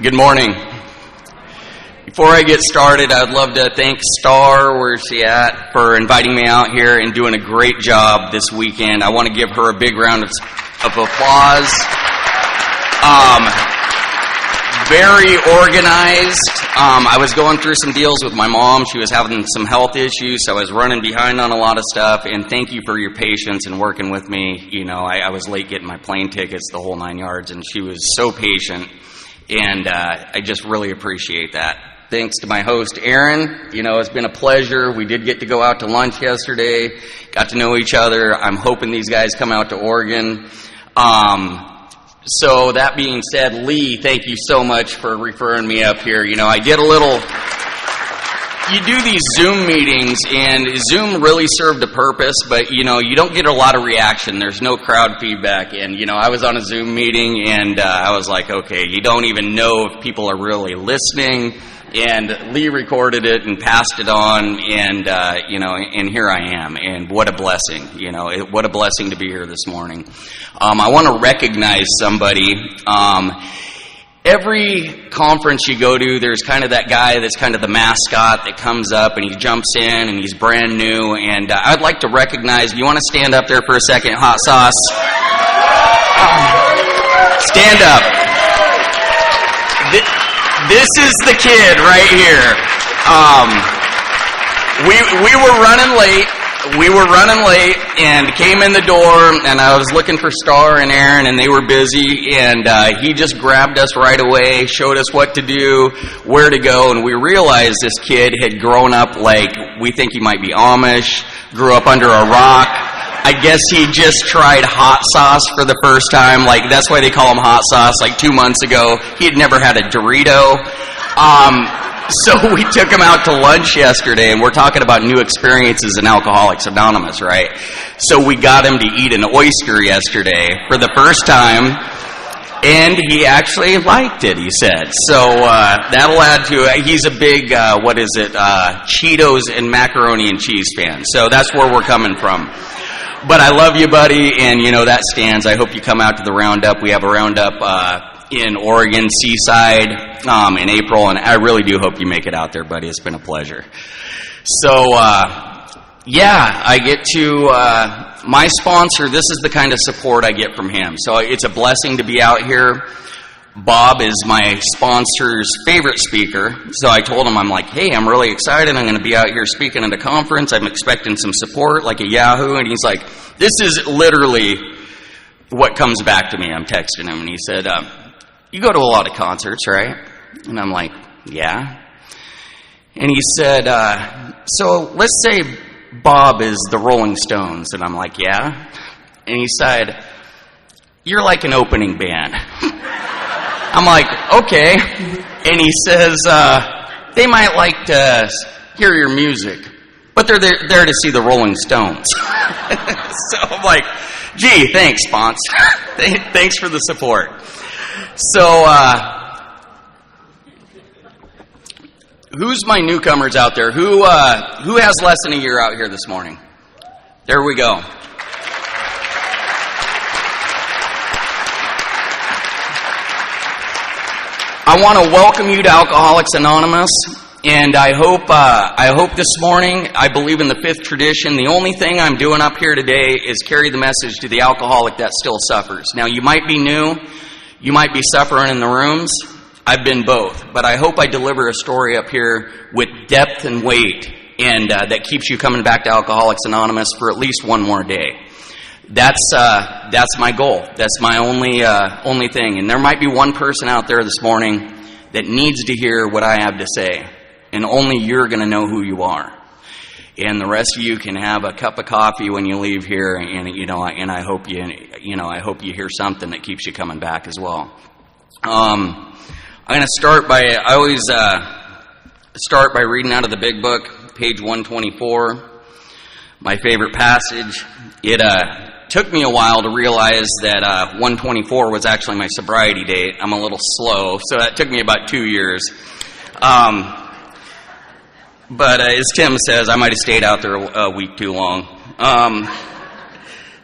Good morning. Before I get started, I'd love to thank Star, where's she at, for inviting me out here and doing a great job this weekend. I want to give her a big round of applause. Very organized. I was going through some deals with my mom. She was having some health issues, so I was running behind on a lot of stuff. And thank you for your patience and working with me. You know, I was late getting my plane tickets, the whole 9 yards, and she was so patient. And I just really appreciate that. Thanks to my host, Aaron. You know, it's been a pleasure. We did get to go out to lunch yesterday, got to know each other. I'm hoping these guys come out to Oregon. So that being said, Lee, thank you so much for referring me up here. You know, I get a little... You do these Zoom meetings, and Zoom really served a purpose, but, you know, you don't get a lot of reaction. There's no crowd feedback. And, you know, I was on a Zoom meeting, and I was like, okay, you don't even know if people are really listening. And Lee recorded it and passed it on, and, you know, and here I am. And what a blessing, you know, what a blessing to be here this morning. I want to recognize somebody. Every conference you go to, there's kind of that guy that's kind of the mascot that comes up and he jumps in and he's brand new. And I'd like to recognize, you want to stand up there for a second, Hot Sauce? Stand up. This is the kid right here. We were running late. We were running late and came in the door, and I was looking for Star and Aaron, and they were busy, and he just grabbed us right away, showed us what to do, where to go, and we realized this kid had grown up like, we think he might be Amish, grew up under a rock. I guess he just tried hot sauce for the first time, like that's why they call him Hot Sauce, like 2 months ago. He had never had a Dorito. So we took him out to lunch yesterday, and we're talking about new experiences in Alcoholics Anonymous, right? So we got him to eat an oyster yesterday for the first time, and he actually liked it, he said. So that'll add to it. He's a big, Cheetos and macaroni and cheese fan. So that's where we're coming from. But I love you, buddy, and, you know, that stands. I hope you come out to the Roundup. We have a Roundup in Oregon, Seaside, in April, and I really do hope you make it out there, buddy. It's been a pleasure. So, I get to, my sponsor, this is the kind of support I get from him. So it's a blessing to be out here. Bob is my sponsor's favorite speaker. So I told him, I'm like, hey, I'm really excited. I'm going to be out here speaking at a conference. I'm expecting some support, like a Yahoo. And he's like, this is literally what comes back to me. I'm texting him, and he said, you go to a lot of concerts, right? And I'm like, yeah. And he said, so let's say Bob is the Rolling Stones. And I'm like, yeah. And he said, you're like an opening band. I'm like, okay. And he says, they might like to hear your music, but they're there to see the Rolling Stones. So I'm like, gee, thanks, Spons. Thanks for the support. So, who's my newcomers out there? Who has less than a year out here this morning? There we go. I want to welcome you to Alcoholics Anonymous, and I hope this morning, I believe in the fifth tradition. The only thing I'm doing up here today is carry the message to the alcoholic that still suffers. Now, you might be new. You might be suffering in the rooms. I've been both. But I hope I deliver a story up here with depth and weight, and that keeps you coming back to Alcoholics Anonymous for at least one more day. That's my goal. That's my only thing. And there might be one person out there this morning that needs to hear what I have to say. And only you're going to know who you are. And the rest of you can have a cup of coffee when you leave here, and you know, and I hope you hear something that keeps you coming back as well. I'm going to start by start by reading out of the Big Book, page 124. My favorite passage. It took me a while to realize that 124 was actually my sobriety date. I'm a little slow, so that took me about 2 years. But as Tim says, I might have stayed out there a week too long.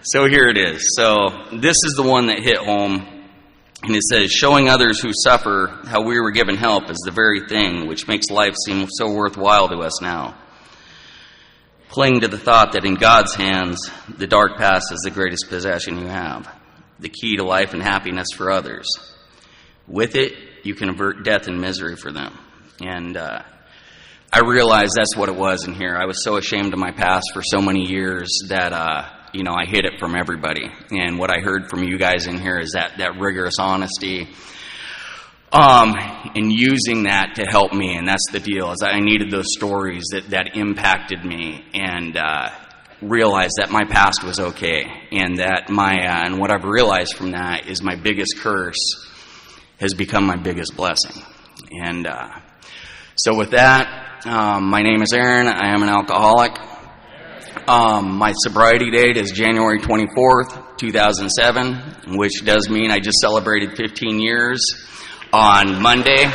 So here it is. So this is the one that hit home. And it says, showing others who suffer how we were given help is the very thing which makes life seem so worthwhile to us now. Cling to the thought that in God's hands, the dark past is the greatest possession you have, the key to life and happiness for others. With it, you can avert death and misery for them. And I realized that's what it was in here. I was so ashamed of my past for so many years that, I hid it from everybody. And what I heard from you guys in here is that rigorous honesty, and using that to help me. And that's the deal, is I needed those stories that impacted me, and realized that my past was okay. And that and what I've realized from that is my biggest curse has become my biggest blessing. And so with that, my name is Aaron. I am an alcoholic. My sobriety date is January 24th, 2007, which does mean I just celebrated 15 years on Monday.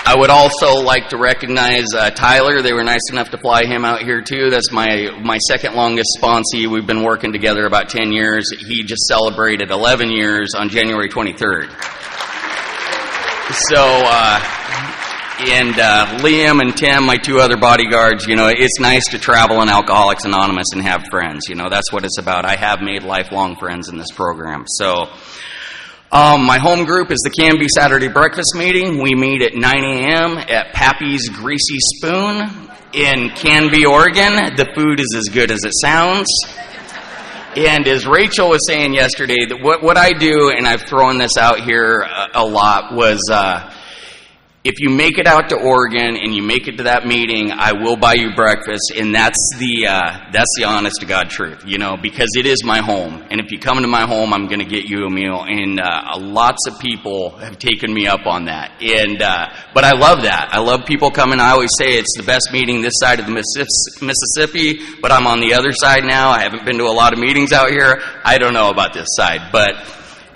I would also like to recognize Tyler. They were nice enough to fly him out here too. That's my second longest sponsee. We've been working together about 10 years. He just celebrated 11 years on January 23rd. So, and Liam and Tim, my two other bodyguards, it's nice to travel in Alcoholics Anonymous and have friends. That's what it's about. I have made lifelong friends in this program. So, my home group is the Canby Saturday breakfast meeting. We meet at 9 a.m. at Pappy's Greasy Spoon in Canby, Oregon. The food is as good as it sounds. And as Rachel was saying yesterday, that what I do, and I've thrown this out here a lot, was if you make it out to Oregon and you make it to that meeting, I will buy you breakfast, and that's the honest to God truth, because it is my home, and if you come to my home, I'm going to get you a meal, and lots of people have taken me up on that, and but I love that. I love people coming. I always say it's the best meeting this side of the Mississippi, but I'm on the other side now. I haven't been to a lot of meetings out here. I don't know about this side, but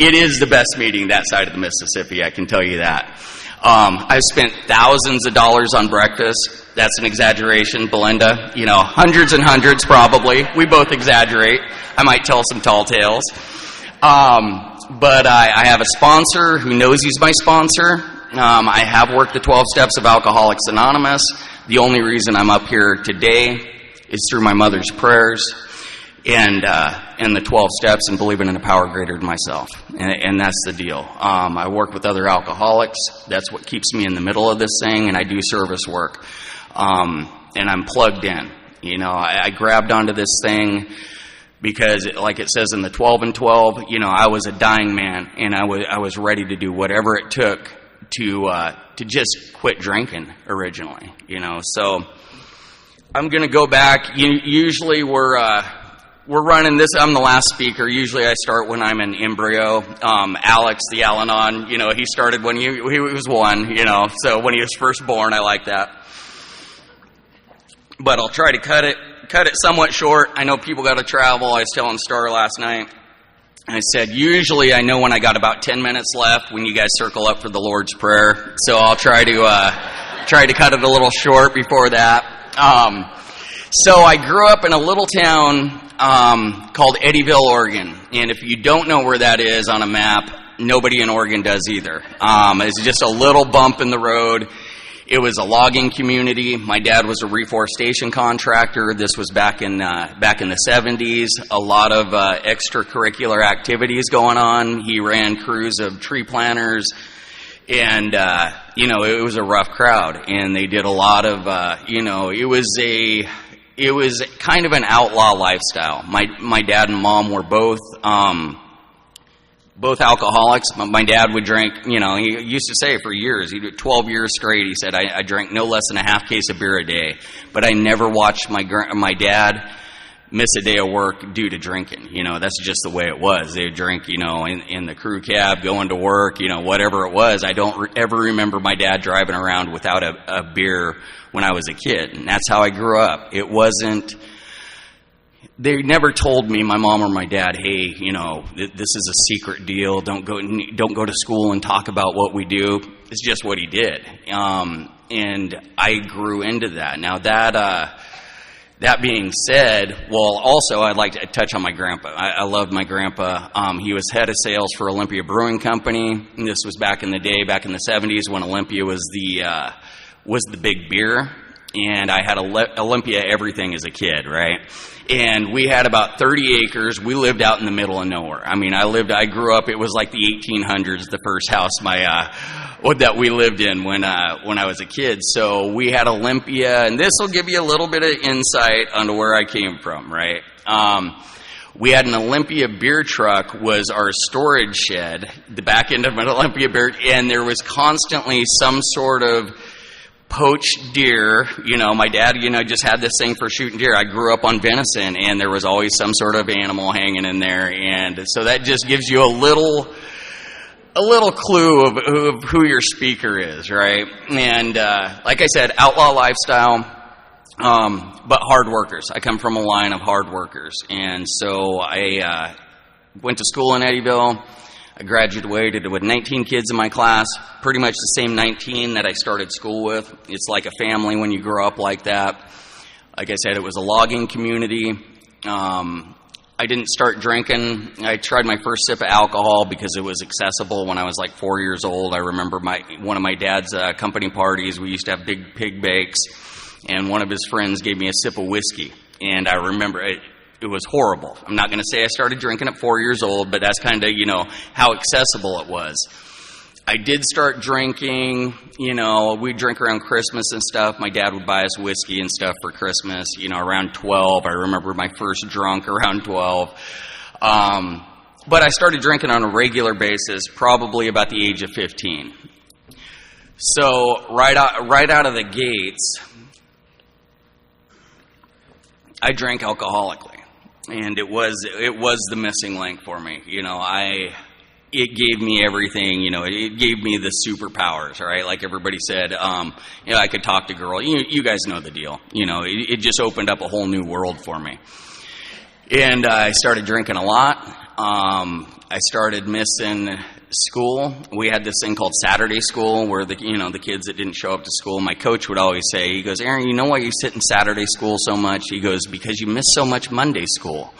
it is the best meeting that side of the Mississippi, I can tell you that. I've spent thousands of dollars on breakfast. That's an exaggeration, Belinda. Hundreds and hundreds probably. We both exaggerate. I might tell some tall tales. But I have a sponsor who knows he's my sponsor. I have worked the 12 steps of Alcoholics Anonymous. The only reason I'm up here today is through my mother's prayers and the 12 steps and believing in a power greater than myself. And that's the deal. I work with other alcoholics. That's what keeps me in the middle of this thing, and I do service work. And I'm plugged in. I grabbed onto this thing because, like it says in the 12 and 12, I was a dying man, and I was ready to do whatever it took to just quit drinking originally. So I'm going to go back. Usually we're running this. I'm the last speaker. Usually I start when I'm in embryo. Alex, the Al-Anon, he started when he was one, so when he was first born. I like that. But I'll try to cut it somewhat short. I know people got to travel. I was telling Star last night. I said, usually I know when I got about 10 minutes left when you guys circle up for the Lord's Prayer. So I'll try to cut it a little short before that. So I grew up in a little town called Eddyville, Oregon. And if you don't know where that is on a map, nobody in Oregon does either. It's just a little bump in the road. It was a logging community. My dad was a reforestation contractor. This was back in the 70s. A lot of extracurricular activities going on. He ran crews of tree planters. And, it was a rough crowd. And they did a lot of, it was kind of an outlaw lifestyle. My dad and mom were both alcoholics. My dad would drink, he used to say for years, he did 12 years straight, he said, I drank no less than a half case of beer a day. But I never watched my dad miss a day of work due to drinking. That's just the way it was. They would drink, in the crew cab, going to work, whatever it was. I don't ever remember my dad driving around without a beer when I was a kid. And that's how I grew up. It wasn't, they never told me, my mom or my dad, hey, this is a secret deal. Don't go to school and talk about what we do. It's just what he did. And I grew into that. Now That being said, well, also I'd like to touch on my grandpa. I loved my grandpa. He was head of sales for Olympia Brewing Company. And this was back in the day, back in the 70s, when Olympia was the big beer. And I had Olympia everything as a kid, right? And we had about 30 acres. We lived out in the middle of nowhere. I mean, I grew up, it was like the 1800s, the first house that we lived in when I was a kid. So we had Olympia, and this will give you a little bit of insight onto where I came from, right? We had an Olympia beer truck was our storage shed, the back end of an Olympia beer, and there was constantly some sort of poached deer. My dad, just had this thing for shooting deer. I grew up on venison, and there was always some sort of animal hanging in there. And so that just gives you a little clue of who your speaker is, right? And like I said, outlaw lifestyle, but hard workers. I come from a line of hard workers. And so I went to school in Eddyville. I graduated with 19 kids in my class, pretty much the same 19 that I started school with. It's like a family when you grow up like that. Like I said, it was a logging community. I didn't start drinking. I tried my first sip of alcohol because it was accessible when I was like 4 years old. I remember one of my dad's company parties. We used to have big pig bakes, and one of his friends gave me a sip of whiskey. And I remember it was horrible. I'm not going to say I started drinking at 4 years old, but that's kind of, how accessible it was. I did start drinking, we'd drink around Christmas and stuff. My dad would buy us whiskey and stuff for Christmas, around 12. I remember my first drunk around 12. But I started drinking on a regular basis, probably about the age of 15. So right out of the gates, I drank alcoholically. And it was the missing link for me. It gave me everything, it gave me the superpowers, right? Like everybody said, I could talk to girls. You guys know the deal. It just opened up a whole new world for me. And I started drinking a lot. I started missing school. We had this thing called Saturday school where the kids that didn't show up to school, my coach would always say, he goes, "Aaron, you know why you sit in Saturday school so much?" He goes, "Because you miss so much Monday school."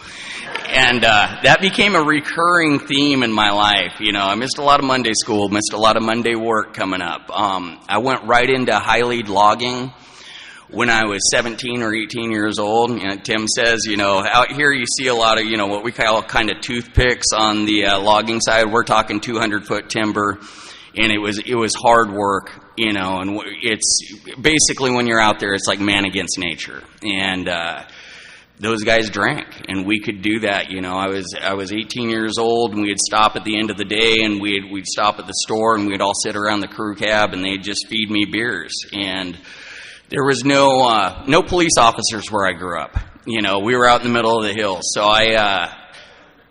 And that became a recurring theme in my life. I missed a lot of Monday school, missed a lot of Monday work coming up. I went right into high lead logging when I was 17 or 18 years old. Tim says, out here you see a lot of, what we call kind of toothpicks on the logging side. We're talking 200-foot timber, and it was hard work, and it's basically when you're out there, it's like man against nature. And those guys drank, and we could do that. I was 18 years old, and we'd stop at the end of the day, and we'd stop at the store, and we'd all sit around the crew cab, and they'd just feed me beers. And there was no police officers where I grew up. We were out in the middle of the hills. So I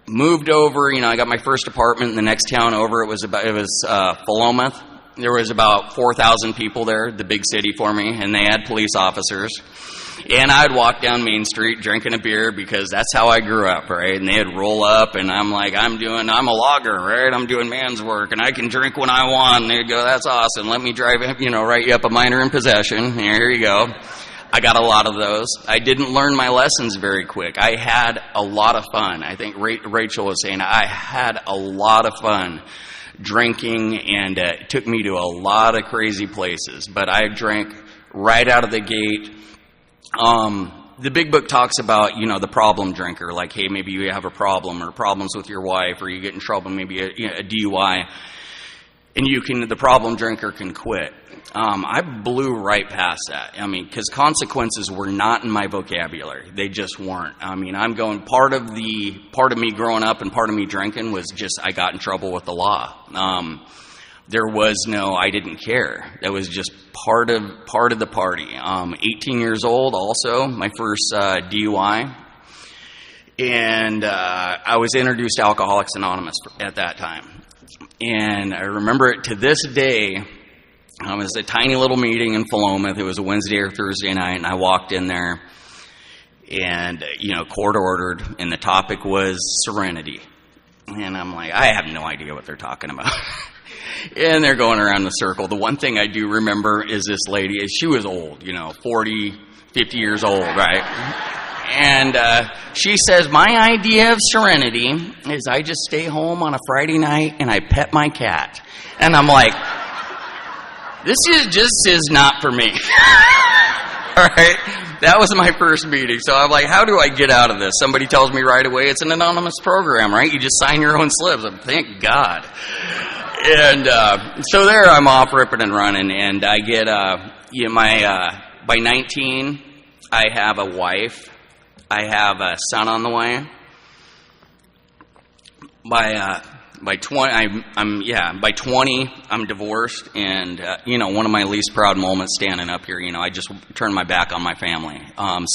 moved over. I got my first apartment in the next town over. It was Philomath. There was about 4,000 people there, the big city for me, and they had police officers. And I'd walk down Main Street drinking a beer because that's how I grew up, right? And they'd roll up, and I'm like, I'm a logger, right? I'm doing man's work, and I can drink when I want. And they'd go, "That's awesome. Let me drive, write you up a minor in possession. Here you go." I got a lot of those. I didn't learn my lessons very quick. I had a lot of fun. I think Rachel was saying I had a lot of fun drinking, and it took me to a lot of crazy places. But I drank right out of the gate. The big book talks about, the problem drinker, like, hey, maybe you have a problem or problems with your wife, or you get in trouble, maybe a DUI, and the problem drinker can quit. I blew right past that. Because consequences were not in my vocabulary. They just weren't. I'm going, part of me growing up and part of me drinking was just, I got in trouble with the law. There was I didn't care. That was just part of the party. 18 years old also, my first DUI. And I was introduced to Alcoholics Anonymous at that time. And I remember it to this day. It was a tiny little meeting in Philomath. It was a Wednesday or Thursday night, and I walked in there. And, court ordered, and the topic was serenity. And I'm like, I have no idea what they're talking about. And they're going around the circle. The one thing I do remember is this lady, she was old, 40, 50 years old, right? And she says, my idea of serenity is I just stay home on a Friday night and I pet my cat. And I'm like, this is not for me. All right? That was my first meeting. So I'm like, how do I get out of this? Somebody tells me right away, it's an anonymous program, right? You just sign your own slips. Thank God. And so there I'm off ripping and running. And I get, by 19, I have a wife. I have a son on the way. By 20, by 20, I'm divorced, and one of my least proud moments standing up here, I just turned my back on my family.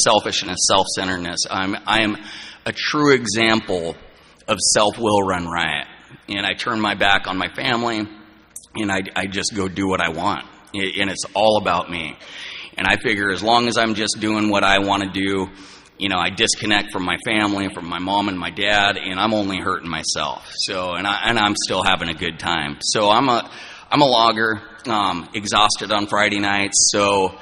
Selfishness, self-centeredness. I am a true example of self-will run riot, and I turn my back on my family, and I just go do what I want, and it's all about me. And I figure as long as I'm just doing what I want to do, I disconnect from my family, from my mom and my dad, and I'm only hurting myself. So, and I'm still having a good time. So I'm a logger, exhausted on Friday nights. So,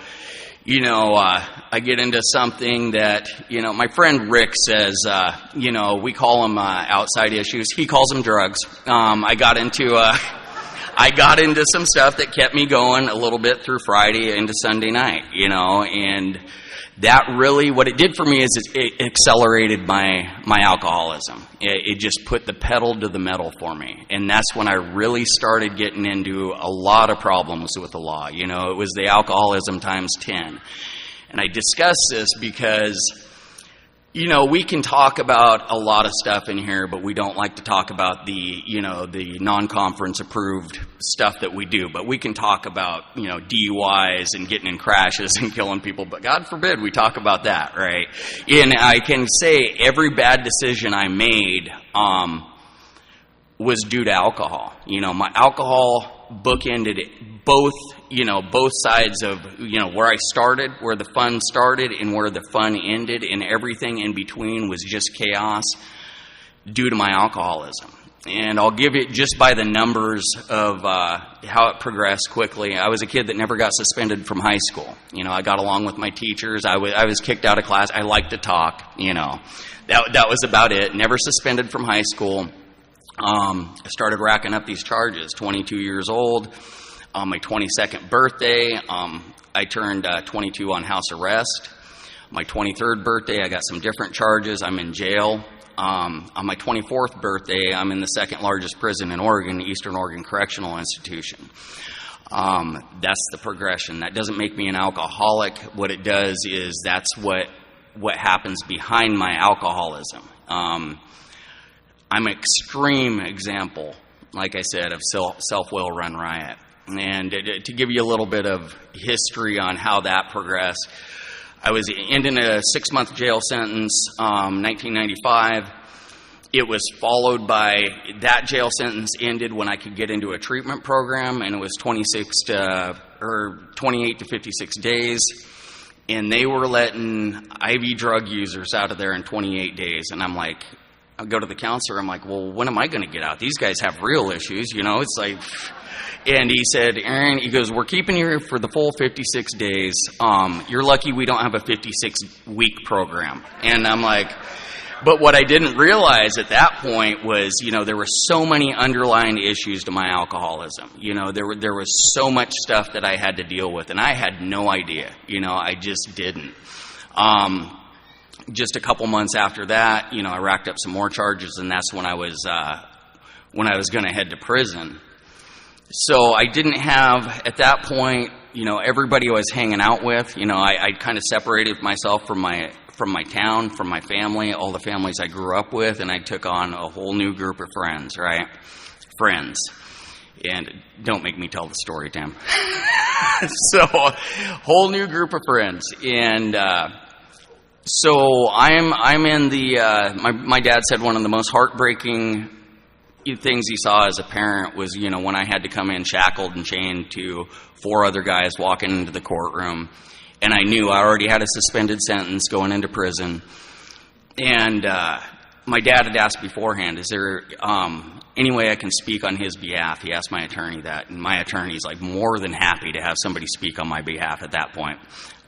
I get into something that, my friend Rick says, we call them outside issues. He calls them drugs. I got into some stuff that kept me going a little bit through Friday into Sunday night, and that really, what it did for me is it accelerated my alcoholism. It just put the pedal to the metal for me. And that's when I really started getting into a lot of problems with the law. It was the alcoholism times 10. And I discuss this because, we can talk about a lot of stuff in here, but we don't like to talk about the non-conference approved stuff that we do. But we can talk about, DUIs and getting in crashes and killing people. But God forbid we talk about that, right? And I can say every bad decision I made was due to alcohol. My alcohol bookended both sides of, where I started, where the fun started and where the fun ended, and everything in between was just chaos due to my alcoholism. And I'll give it just by the numbers of how it progressed quickly. I was a kid that never got suspended from high school. I got along with my teachers. I was kicked out of class. I liked to talk, That was about it. Never suspended from high school. I started racking up these charges, 22 years old. On my 22nd birthday, I turned 22 on house arrest. My 23rd birthday, I got some different charges. I'm in jail. On my 24th birthday, I'm in the second largest prison in Oregon, Eastern Oregon Correctional Institution. That's the progression. That doesn't make me an alcoholic. What it does is that's what happens behind my alcoholism. I'm an extreme example, like I said, of self-will run riot. And to give you a little bit of history on how that progressed, I was ending a 6-month jail sentence, 1995. It was followed by, that jail sentence ended when I could get into a treatment program, and it was 28 to 56 days. And they were letting IV drug users out of there in 28 days. And I'm like, I go to the counselor, I'm like, well, when am I going to get out? These guys have real issues, it's like... And he said, Aaron, he goes, we're keeping you here for the full 56 days. You're lucky we don't have a 56-week program. And I'm like, but what I didn't realize at that point was, there were so many underlying issues to my alcoholism. There was so much stuff that I had to deal with, and I had no idea. I just didn't. Just a couple months after that, I racked up some more charges, and that's when I was going to head to prison. So I didn't have, at that point, everybody I was hanging out with, I kind of separated myself from my town, from my family, all the families I grew up with, and I took on a whole new group of friends, right? Friends. And don't make me tell the story, Tim. So, whole new group of friends. And so I'm in my dad said one of the most heartbreaking things he saw as a parent was, when I had to come in shackled and chained to 4 other guys walking into the courtroom. And I knew I already had a suspended sentence going into prison. And my dad had asked beforehand, is there any way I can speak on his behalf? He asked my attorney that, and my attorney's like more than happy to have somebody speak on my behalf at that point.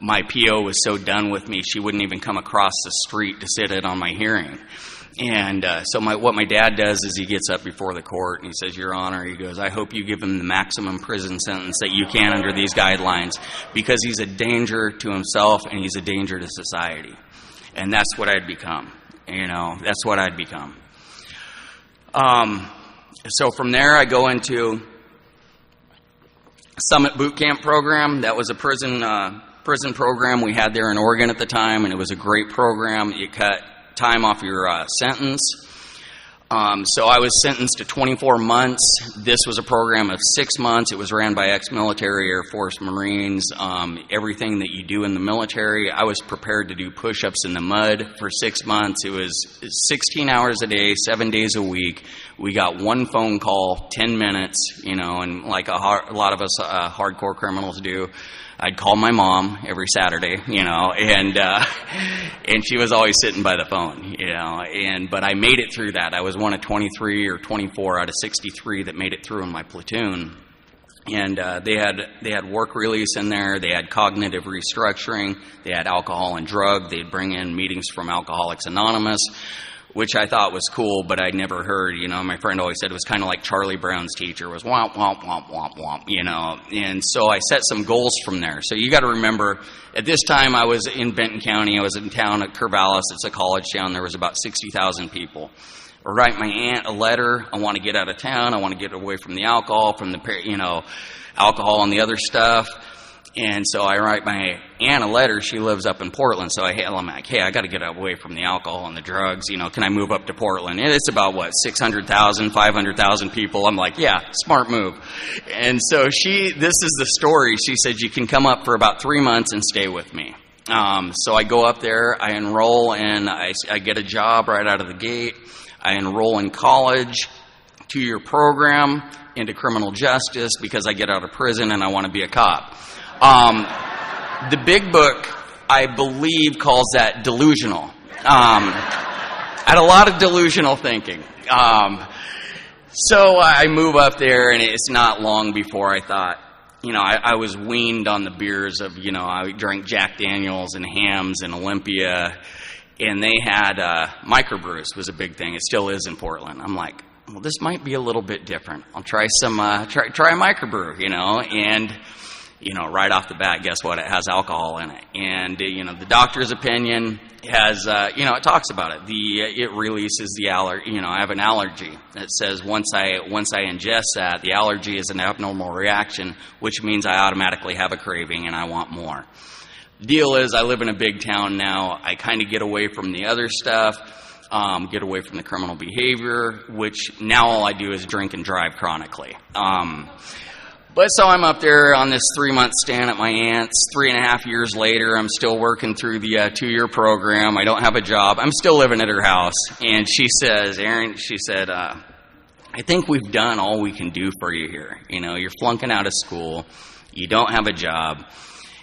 My PO was so done with me, she wouldn't even come across the street to sit in on my hearing. And so what my dad does is he gets up before the court and he says, Your Honor, he goes, I hope you give him the maximum prison sentence that you can under these guidelines, because he's a danger to himself and he's a danger to society. And that's what I'd become. That's what I'd become. So from there, I go into Summit Boot Camp program. That was a prison program we had there in Oregon at the time, and it was a great program. You cut time off your sentence. So I was sentenced to 24 months. This was a program of 6 months. It was ran by ex-military, Air Force, Marines, everything that you do in the military. I was prepared to do push-ups in the mud for 6 months. It was 16 hours a day, 7 days a week. We got one phone call, 10 minutes, and like a lot of us hardcore criminals do, I'd call my mom every Saturday, and she was always sitting by the phone, but I made it through that. I was one of 23 or 24 out of 63 that made it through in my platoon. And they had work release in there. They had cognitive restructuring. They had alcohol and drug. They'd bring in meetings from Alcoholics Anonymous, which I thought was cool, but I'd never heard, my friend always said it was kind of like Charlie Brown's teacher, was womp, womp, womp, womp, womp, and so I set some goals from there. So you got to remember, at this time I was in Benton County, I was in town at Corvallis, it's a college town, there was about 60,000 people. I write my aunt a letter, I want to get out of town, I want to get away from the alcohol, from the, alcohol and the other stuff. And so I write my aunt a letter. She lives up in Portland. So I'm like, hey, I got to get away from the alcohol and the drugs. Can I move up to Portland? And it's about, 600,000, 500,000 people. I'm like, yeah, smart move. And so this is the story. She said, you can come up for about 3 months and stay with me. So I go up there, I enroll, and I get a job right out of the gate. I enroll in college, 2-year program into criminal justice because I get out of prison and I want to be a cop. The big book, I believe, calls that delusional. I had a lot of delusional thinking. So I move up there, and it's not long before I thought, I was weaned on the beers of, I drank Jack Daniels and Hams and Olympia, and they had microbrews was a big thing. It still is in Portland. I'm like, well, this might be a little bit different. I'll try some, try a microbrew, and right off the bat, guess what? It has alcohol in it. And, the doctor's opinion has, it talks about it. It releases the allergy. I have an allergy that says once I ingest that, the allergy is an abnormal reaction, which means I automatically have a craving and I want more. Deal is, I live in a big town now. I kind of get away from the other stuff, get away from the criminal behavior, which now all I do is drink and drive chronically. But so I'm up there on this 3-month stand at my aunt's. 3.5 years later, I'm still working through the 2-year program. I don't have a job. I'm still living at her house. And she says, Aaron, she said, I think we've done all we can do for you here. You're flunking out of school. You don't have a job.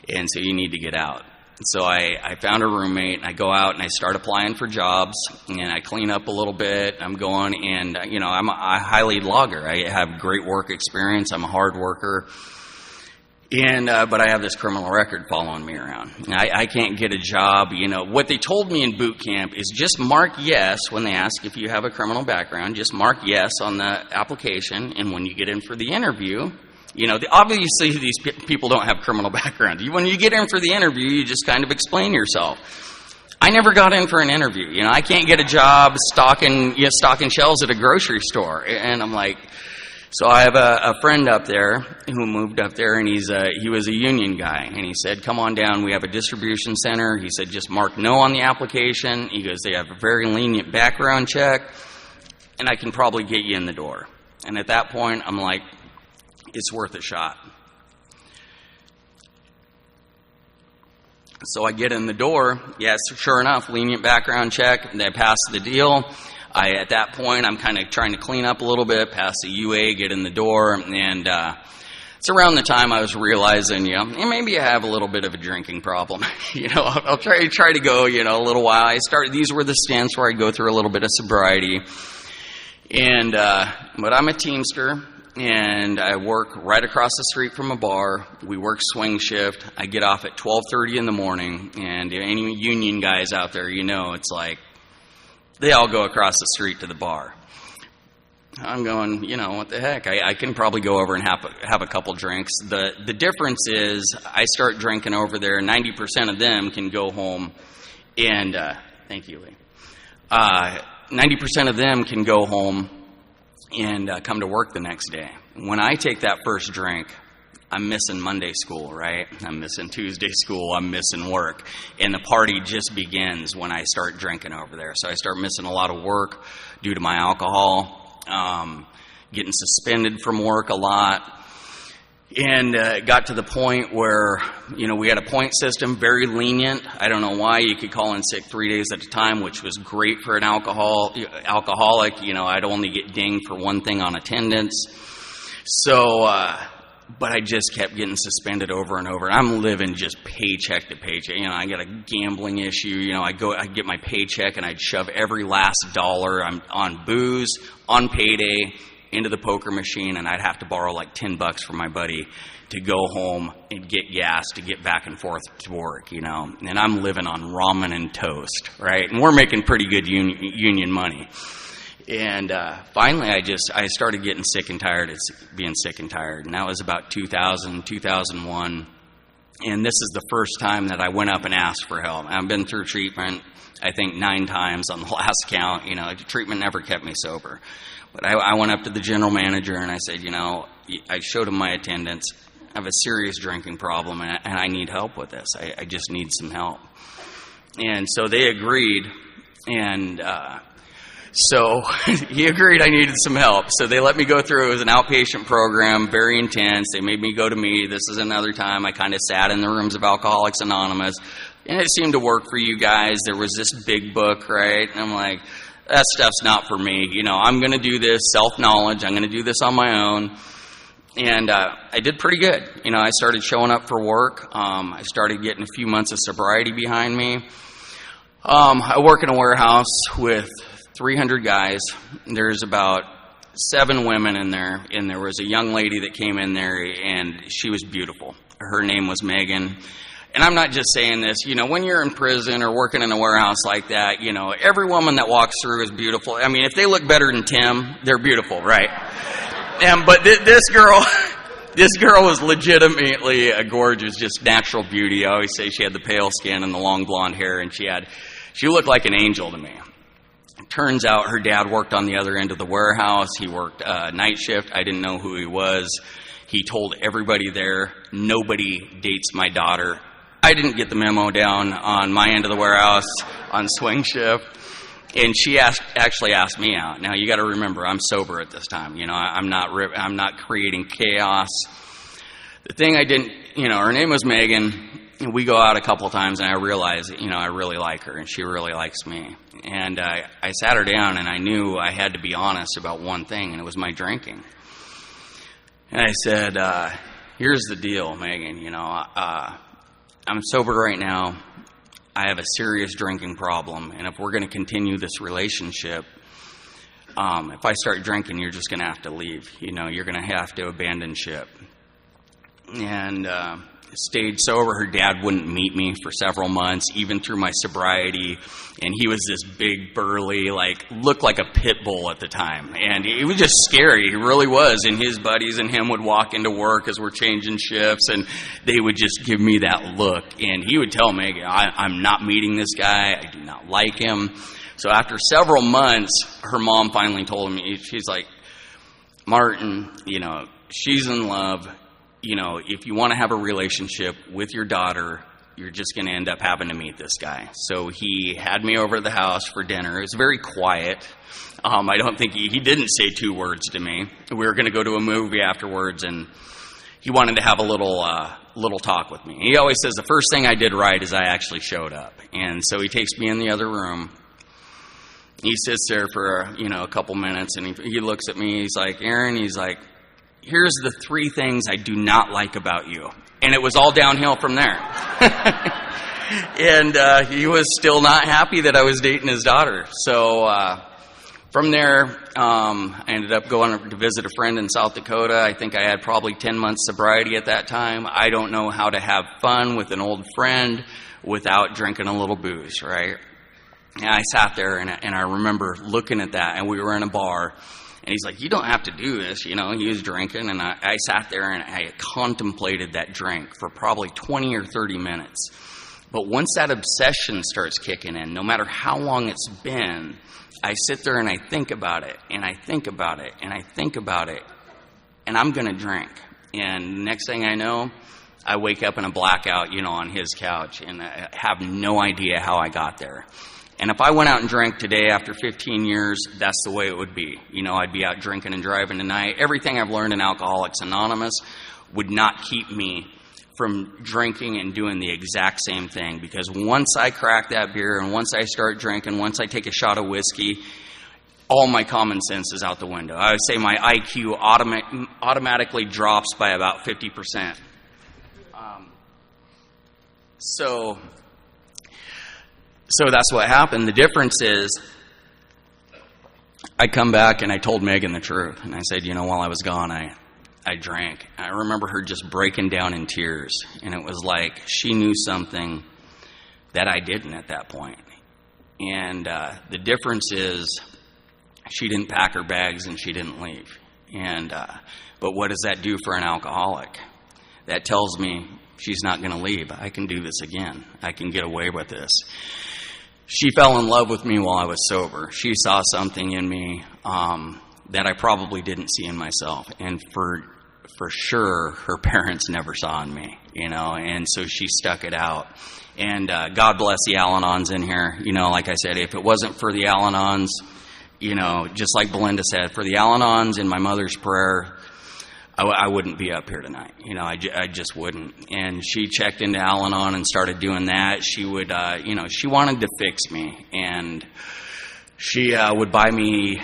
And so you need to get out. So I found a roommate, and I go out and I start applying for jobs, and I clean up a little bit. I'm going, and I'm a high-lead logger. I have great work experience. I'm a hard worker, and but I have this criminal record following me around. I can't get a job. What they told me in boot camp is just mark yes when they ask if you have a criminal background. Just mark yes on the application, and when you get in for the interview. Obviously these people don't have criminal background. When you get in for the interview, you just kind of explain yourself. I never got in for an interview. I can't get a job stocking shelves at a grocery store. And I'm like, so I have a friend up there who moved up there, and he was a union guy. And he said, come on down. We have a distribution center. He said, just mark no on the application. He goes, they have a very lenient background check, and I can probably get you in the door. And at that point, I'm like, it's worth a shot. So I get in the door. Yes, sure enough, lenient background check. They pass the deal. At that point, I'm kind of trying to clean up a little bit, pass the UA, get in the door, and it's around the time I was realizing, maybe I have a little bit of a drinking problem. I'll try to go, a little while. These were the stints where I'd go through a little bit of sobriety. And, but I'm a Teamster, and I work right across the street from a bar. We work swing shift. I get off at 12:30 in the morning, and any union guys out there, it's like, they all go across the street to the bar. I'm going, what the heck? I can probably go over and have a couple drinks. The difference is I start drinking over there. 90% of them can go home and, thank you, Lee. 90% of them can go home and come to work the next day. When I take that first drink, I'm missing Monday school, right? I'm missing Tuesday school. I'm missing work. And the party just begins when I start drinking over there. So I start missing a lot of work due to my alcohol. Getting suspended from work a lot, and it got to the point where, we had a point system, very lenient. I don't know why. You could call in sick 3 days at a time, which was great for an alcoholic. I'd only get dinged for one thing on attendance. So, but I just kept getting suspended over and over. I'm living just paycheck to paycheck. I got a gambling issue. I'd get my paycheck and I'd shove every last dollar on booze, on payday, into the poker machine, and I'd have to borrow like $10 from my buddy to go home and get gas to get back and forth to work, and I'm living on ramen and toast, right? And we're making pretty good union money. And finally, I started getting sick and tired of being sick and tired. And that was about 2000, 2001. And this is the first time that I went up and asked for help. I've been through treatment, I think 9 times on the last count. Treatment never kept me sober. But I went up to the general manager and I said, I showed him my attendance. I have a serious drinking problem and I need help with this. I just need some help. And so they agreed. And so he agreed I needed some help. So they let me go through. It was an outpatient program, very intense. They made me go to me. This is another time I kind of sat in the rooms of Alcoholics Anonymous. And it seemed to work for you guys. There was this big book, right? And I'm like, that stuff's not for me. I'm going to do this, self-knowledge. I'm going to do this on my own. And I did pretty good. I started showing up for work. I started getting a few months of sobriety behind me. I work in a warehouse with 300 guys. There's about 7 women in there, and there was a young lady that came in there, and she was beautiful. Her name was Megan. And I'm not just saying this, when you're in prison or working in a warehouse like that, every woman that walks through is beautiful. I mean, if they look better than Tim, they're beautiful, right? But this girl was legitimately a gorgeous, just natural beauty. I always say she had the pale skin and the long blonde hair, and she looked like an angel to me. Turns out her dad worked on the other end of the warehouse. He worked night shift. I didn't know who he was. He told everybody there, nobody dates my daughter. I didn't get the memo down on my end of the warehouse on swing shift. And she actually asked me out. Now, you got to remember, I'm sober at this time. I'm not creating chaos. The thing I didn't, her name was Megan. We go out a couple of times, and I realize, I really like her, and she really likes me. And I sat her down, and I knew I had to be honest about one thing, and it was my drinking. And I said, here's the deal, Megan. I'm sober right now. I have a serious drinking problem, and if we're going to continue this relationship, if I start drinking, you're just going to have to leave. You're going to have to abandon ship. And stayed sober. Her dad wouldn't meet me for several months, even through my sobriety. And he was this big, burly, looked like a pit bull at the time. And it was just scary. He really was. And his buddies and him would walk into work as we're changing shifts, and they would just give me that look. And he would tell me, I'm not meeting this guy. I do not like him. So after several months, her mom finally told me, she's like, Martin, she's in love. If you want to have a relationship with your daughter, you're just going to end up having to meet this guy. So he had me over to the house for dinner. It was very quiet. I don't think he didn't say 2 words to me. We were going to go to a movie afterwards, and he wanted to have a little talk with me. He always says the first thing I did right is I actually showed up. And so he takes me in the other room. He sits there for a couple minutes, and he looks at me. He's like, Aaron, he's like, here's the 3 things I do not like about you. And it was all downhill from there. And he was still not happy that I was dating his daughter. So from there, I ended up going to visit a friend in South Dakota. I think I had probably 10 months sobriety at that time. I don't know how to have fun with an old friend without drinking a little booze, right? And I sat there, and I remember looking at that, and we were in a bar, and he's like, you don't have to do this, you know. He was drinking, and I sat there, and I contemplated that drink for probably 20 or 30 minutes. But once that obsession starts kicking in, no matter how long it's been, I sit there and I think about it, and I think about it, and I think about it, and I'm going to drink. And next thing I know, I wake up in a blackout, you know, on his couch, and I have no idea how I got there. And if I went out and drank today after 15 years, that's the way it would be. You know, I'd be out drinking and driving tonight. Everything I've learned in Alcoholics Anonymous would not keep me from drinking and doing the exact same thing. Because once I crack that beer and once I start drinking, once I take a shot of whiskey, all my common sense is out the window. I would say my IQ automatically drops by about 50%. So that's what happened. The difference is I come back and I told Megan the truth. And I said, you know, while I was gone, I drank. I remember her just breaking down in tears. And it was like she knew something that I didn't at that point. And the difference is she didn't pack her bags and she didn't leave. But what does that do for an alcoholic? That tells me she's not going to leave. I can do this again. I can get away with this. She fell in love with me while I was sober. She saw something in me that I probably didn't see in myself. And for sure, her parents never saw in me, you know, and so she stuck it out. And God bless the Al-Anons in here. You know, like I said, if it wasn't for the Al-Anons, you know, just like Belinda said, for the Al-Anons in my mother's prayer, I wouldn't be up here tonight. You know, I just wouldn't. And she checked into Al-Anon and started doing that. She would, you know, she wanted to fix me. And she would buy me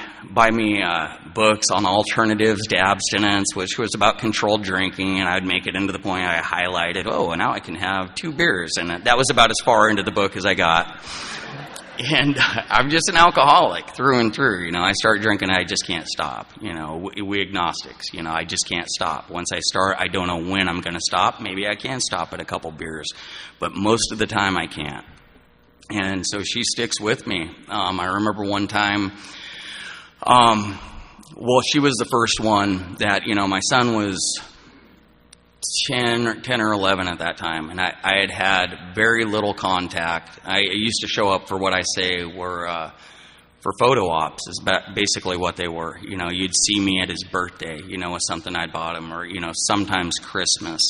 books on alternatives to abstinence, which was about controlled drinking. And I'd make it into the point I highlighted, oh, now I can have 2 beers. And that was about as far into the book as I got. And I'm just an alcoholic through and through. You know, I start drinking, I just can't stop. You know, we agnostics, you know, I just can't stop. Once I start, I don't know when I'm going to stop. Maybe I can stop at a couple beers, but most of the time I can't. And so she sticks with me. I remember one time, she was the first one that, you know, my son was 10 or 11 at that time, and I had very little contact. I used to show up for what I say were for photo ops, is basically what they were. You know, you'd see me at his birthday, you know, with something I'd bought him, or, you know, sometimes Christmas.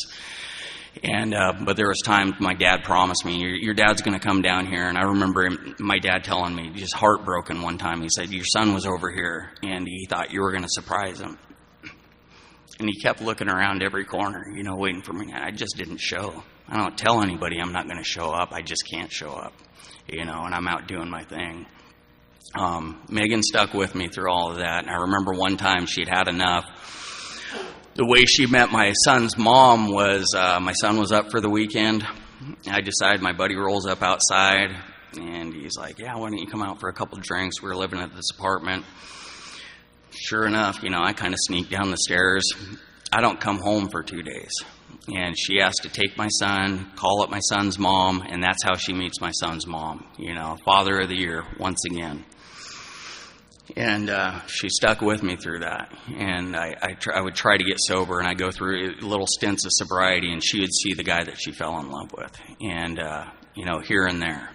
And but there was times my dad promised me, your dad's going to come down here. And I remember my dad telling me, just heartbroken one time, he said, your son was over here, and he thought you were going to surprise him. And he kept looking around every corner, you know, waiting for me. I just didn't show. I don't tell anybody I'm not going to show up. I just can't show up, you know, and I'm out doing my thing. Megan stuck with me through all of that. And I remember one time she'd had enough. The way she met my son's mom was my son was up for the weekend. I decided, my buddy rolls up outside, and he's like, yeah, why don't you come out for a couple drinks? We were living at this apartment. Sure enough, you know, I kind of sneak down the stairs. I don't come home for 2 days. And she has to take my son, call up my son's mom, and that's how she meets my son's mom. You know, Father of the Year, once again. And she stuck with me through that. And I would try to get sober, and I'd go through little stints of sobriety, and she would see the guy that she fell in love with. And, you know, here and there.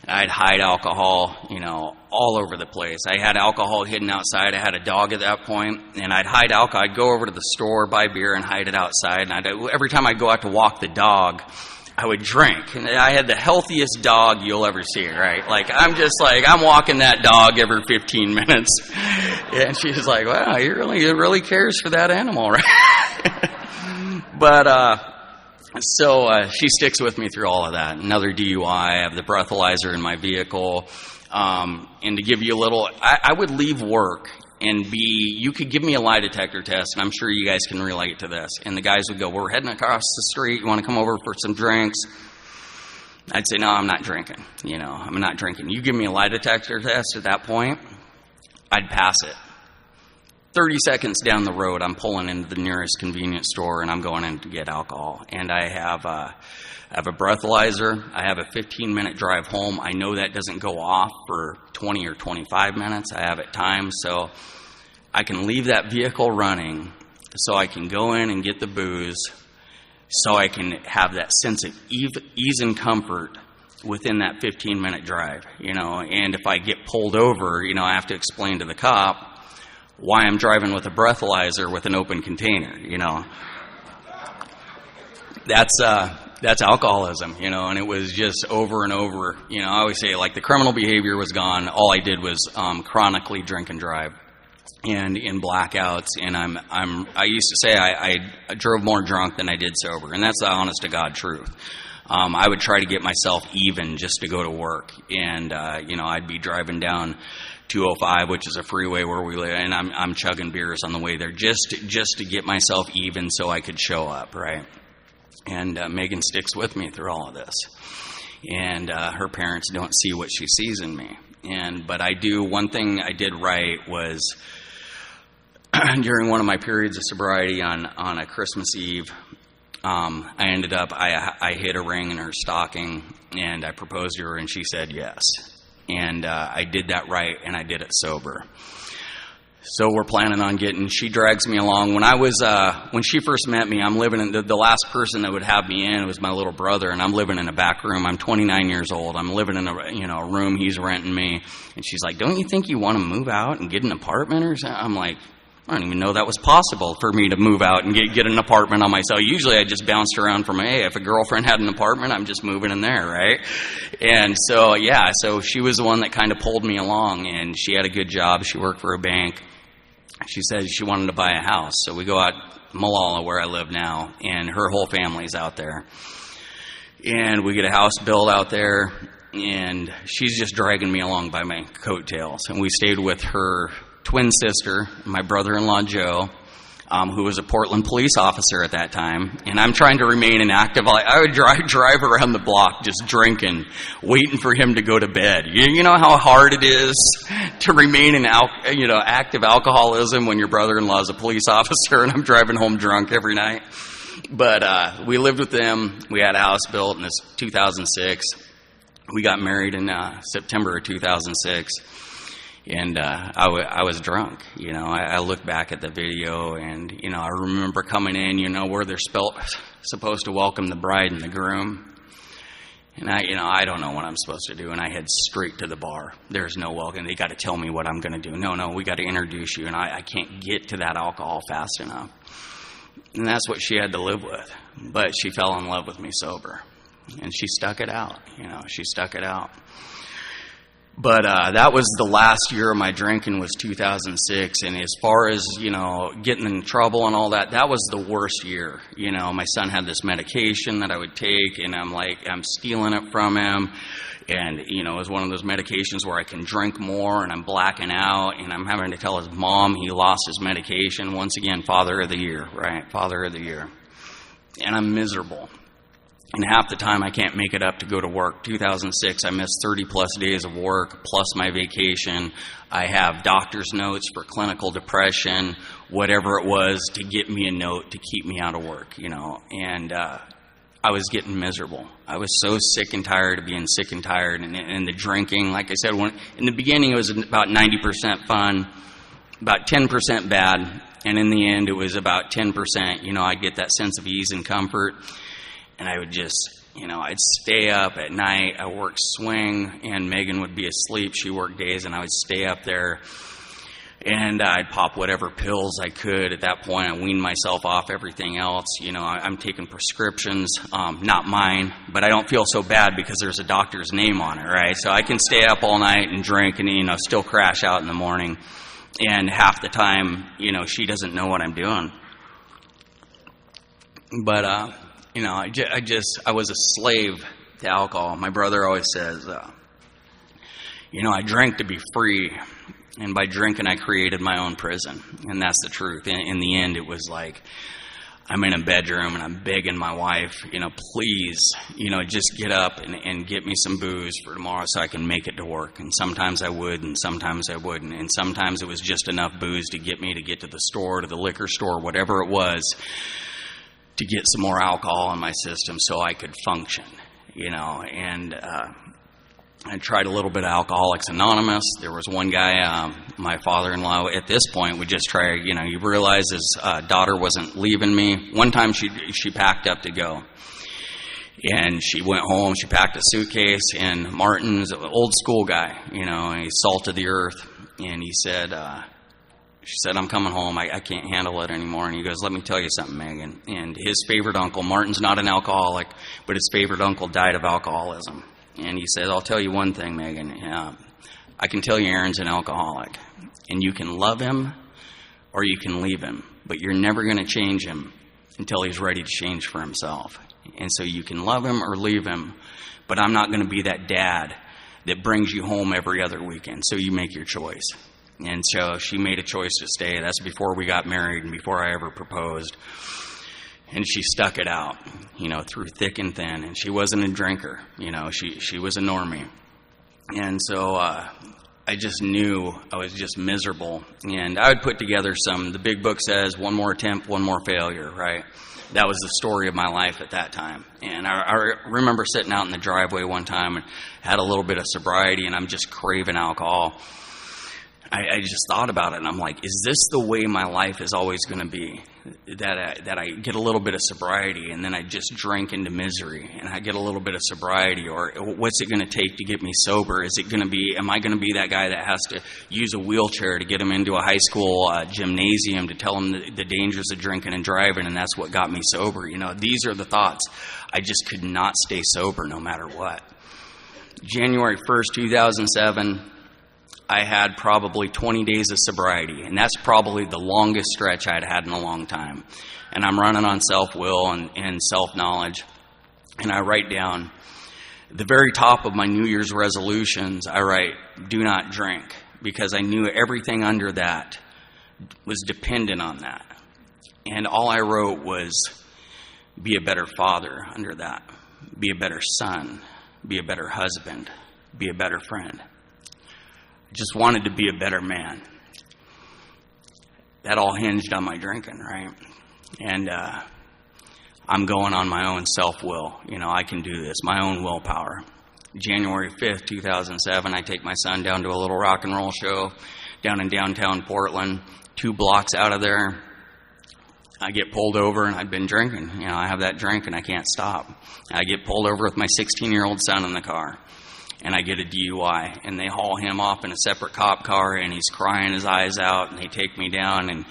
I'd hide alcohol, you know, all over the place. I had alcohol hidden outside. I had a dog at that point, and I'd hide alcohol. I'd go over to the store, buy beer, and hide it outside. And every time I'd go out to walk the dog, I would drink. And I had the healthiest dog you'll ever see, right? Like, I'm just like, I'm walking that dog every 15 minutes. And she's like, wow, he really cares for that animal, right? But, so she sticks with me through all of that. Another DUI, I have the breathalyzer in my vehicle. And to give you a little, I would leave work, And B, you could give me a lie detector test, and I'm sure you guys can relate to this. And the guys would go, we're heading across the street. You want to come over for some drinks? I'd say, no, I'm not drinking. I'm not drinking. You give me a lie detector test at that point, I'd pass it. 30 seconds down the road, I'm pulling into the nearest convenience store, and I'm going in to get alcohol. And I have a breathalyzer. I have a 15-minute drive home. I know that doesn't go off for 20 or 25 minutes. I have it timed, so I can leave that vehicle running so I can go in and get the booze, so I can have that sense of ease and comfort within that 15-minute drive. And if I get pulled over, I have to explain to the cop why I'm driving with a breathalyzer with an open container. That's alcoholism, and it was just over and over. I always say, like, the criminal behavior was gone. All I did was chronically drink and drive, and in blackouts. And I used to say I drove more drunk than I did sober, and that's the honest to God truth. I would try to get myself even just to go to work, and I'd be driving down 205, which is a freeway where we live, and I'm chugging beers on the way there just to get myself even so I could show up, right? And Megan sticks with me through all of this, and her parents don't see what she sees in me. But I do. One thing I did right was during one of my periods of sobriety on a Christmas Eve, I hid a ring in her stocking, and I proposed to her, and she said yes. And I did that right, and I did it sober. So we're planning on she drags me along. When she first met me, I'm living in, the last person that would have me in was my little brother, and I'm living in a back room. I'm 29 years old. I'm living in a room he's renting me. And she's like, don't you think you want to move out and get an apartment or something? I'm like, I don't even know that was possible for me to move out and get an apartment on myself. Usually I just bounced around from, hey, if a girlfriend had an apartment, I'm just moving in there, right? And so she was the one that kind of pulled me along, and she had a good job. She worked for a bank. She said she wanted to buy a house. So we go out Molalla, where I live now, and her whole family's out there. And we get a house built out there, and she's just dragging me along by my coattails. And we stayed with her twin sister, my brother-in-law Joe, who was a Portland police officer at that time, and I'm trying to remain inactive. I would drive around the block just drinking, waiting for him to go to bed. You know how hard it is to remain in active alcoholism when your brother-in-law is a police officer, and I'm driving home drunk every night. But we lived with them. We had a house built in 2006. We got married in September of 2006. And I was drunk. I look back at the video, and I remember coming in, where they're supposed to welcome the bride and the groom. And I don't know what I'm supposed to do, and I head straight to the bar. There's no welcome. They got to tell me what I'm going to do. No, we got to introduce you, and I can't get to that alcohol fast enough. And that's what she had to live with. But she fell in love with me sober, and she stuck it out. She stuck it out. But that was the last year of my drinking, was 2006. And as far as, getting in trouble and all that, that was the worst year. My son had this medication that I would take, and I'm stealing it from him. And, it was one of those medications where I can drink more, and I'm blacking out, and I'm having to tell his mom he lost his medication. Once again, Father of the Year, right? Father of the Year. And I'm miserable. And half the time I can't make it up to go to work. 2006, I missed 30-plus days of work, plus my vacation. I have doctor's notes for clinical depression, whatever it was, to get me a note to keep me out of work, And I was getting miserable. I was so sick and tired of being sick and tired. And the drinking, like I said, in the beginning it was about 90% fun, about 10% bad. And in the end, it was about 10%. I'd get that sense of ease and comfort. And I would just, I'd stay up at night. I worked swing, and Megan would be asleep. She worked days, and I would stay up there. And I'd pop whatever pills I could. At that point, I weaned myself off everything else. I'm taking prescriptions, not mine, but I don't feel so bad because there's a doctor's name on it, right? So I can stay up all night and drink and, still crash out in the morning. And half the time, she doesn't know what I'm doing. But, I was a slave to alcohol. My brother always says, I drank to be free. And by drinking, I created my own prison. And that's the truth. In the end, it was like, I'm in a bedroom and I'm begging my wife, please, just get up and get me some booze for tomorrow so I can make it to work. And sometimes I would, and sometimes I wouldn't. And sometimes it was just enough booze to get me to get to the store, to the liquor store, whatever it was, to get some more alcohol in my system so I could function, And I tried a little bit of Alcoholics Anonymous. There was one guy, my father-in-law, at this point would just try, you realize his daughter wasn't leaving me. One time she packed up to go. And she went home, she packed a suitcase, and Martin's an old school guy, and he's salt of the earth. And he said, she said, I'm coming home, I can't handle it anymore. And he goes, let me tell you something, Megan. And his favorite uncle, Martin's not an alcoholic, but his favorite uncle died of alcoholism. And he said, I'll tell you one thing, Megan. I can tell you Aaron's an alcoholic. And you can love him or you can leave him. But you're never going to change him until he's ready to change for himself. And so you can love him or leave him. But I'm not going to be that dad that brings you home every other weekend. So you make your choice. And so she made a choice to stay. That's before we got married and before I ever proposed. And she stuck it out, through thick and thin. And she wasn't a drinker, she was a normie. And so I just knew I was just miserable. And I would put together the big book says, one more attempt, one more failure, right? That was the story of my life at that time. And I remember sitting out in the driveway one time and had a little bit of sobriety, and I'm just craving alcohol. I just thought about it, and I'm like, is this the way my life is always going to be? That I get a little bit of sobriety, and then I just drink into misery, and I get a little bit of sobriety, or what's it going to take to get me sober? Am I going to be that guy that has to use a wheelchair to get him into a high school gymnasium to tell him the dangers of drinking and driving, and that's what got me sober? These are the thoughts. I just could not stay sober no matter what. January 1st, 2007, I had probably 20 days of sobriety, and that's probably the longest stretch I'd had in a long time. And I'm running on self-will and self-knowledge, and I write down the very top of my New Year's resolutions. I write, do not drink, because I knew everything under that was dependent on that. And all I wrote was, be a better father under that, be a better son, be a better husband, be a better friend. Just wanted to be a better man. That all hinged on my drinking, right? And I'm going on my own self-will. I can do this, my own willpower. January 5th, 2007, I take my son down to a little rock and roll show down in downtown Portland, 2 blocks out of there. I get pulled over, and I've been drinking. I have that drink, and I can't stop. I get pulled over with my 16-year-old son in the car. And I get a DUI, and they haul him off in a separate cop car, and he's crying his eyes out, and they take me down, and,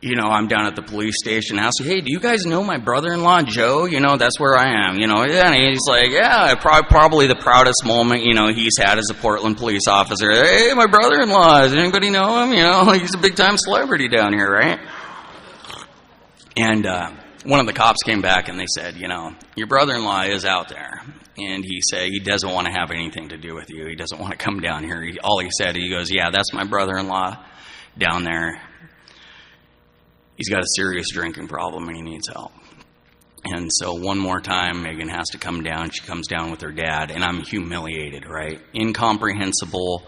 I'm down at the police station, and I say, hey, do you guys know my brother-in-law, Joe? That's where I am, and he's like, yeah, probably the proudest moment, he's had as a Portland police officer. Hey, my brother-in-law, does anybody know him? He's a big-time celebrity down here, right? And one of the cops came back, and they said, your brother-in-law is out there. And he said he doesn't want to have anything to do with you. He doesn't want to come down here. He goes, yeah, that's my brother-in-law down there. He's got a serious drinking problem and he needs help. And so one more time, Megan has to come down. She comes down with her dad, and I'm humiliated, right? Incomprehensible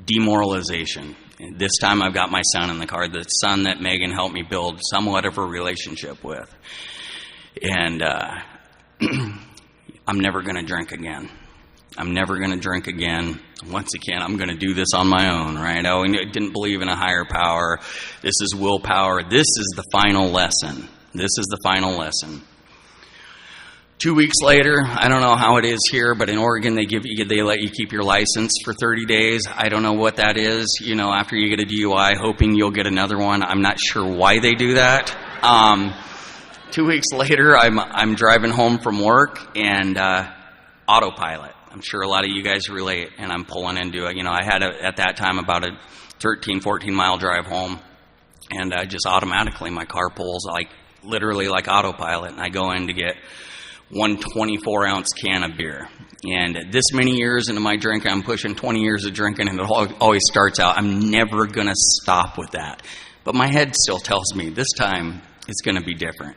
demoralization. And this time I've got my son in the car, the son that Megan helped me build somewhat of a relationship with. And I'm never going to drink again. I'm never going to drink again. Once again, I'm going to do this on my own, right? I didn't believe in a higher power. This is willpower. This is the final lesson. This is the final lesson. 2 weeks later, I don't know how it is here, but in Oregon, they let you keep your license for 30 days. I don't know what that is, after you get a DUI, hoping you'll get another one. I'm not sure why they do that. 2 weeks later, I'm driving home from work, and autopilot. I'm sure a lot of you guys relate, and I'm pulling into it. I had at that time about a 13, 14-mile drive home, and just automatically my car pulls literally like autopilot, and I go in to get one 24-ounce can of beer. And this many years into my drinking, I'm pushing 20 years of drinking, and it always starts out, I'm never going to stop with that. But my head still tells me this time it's going to be different.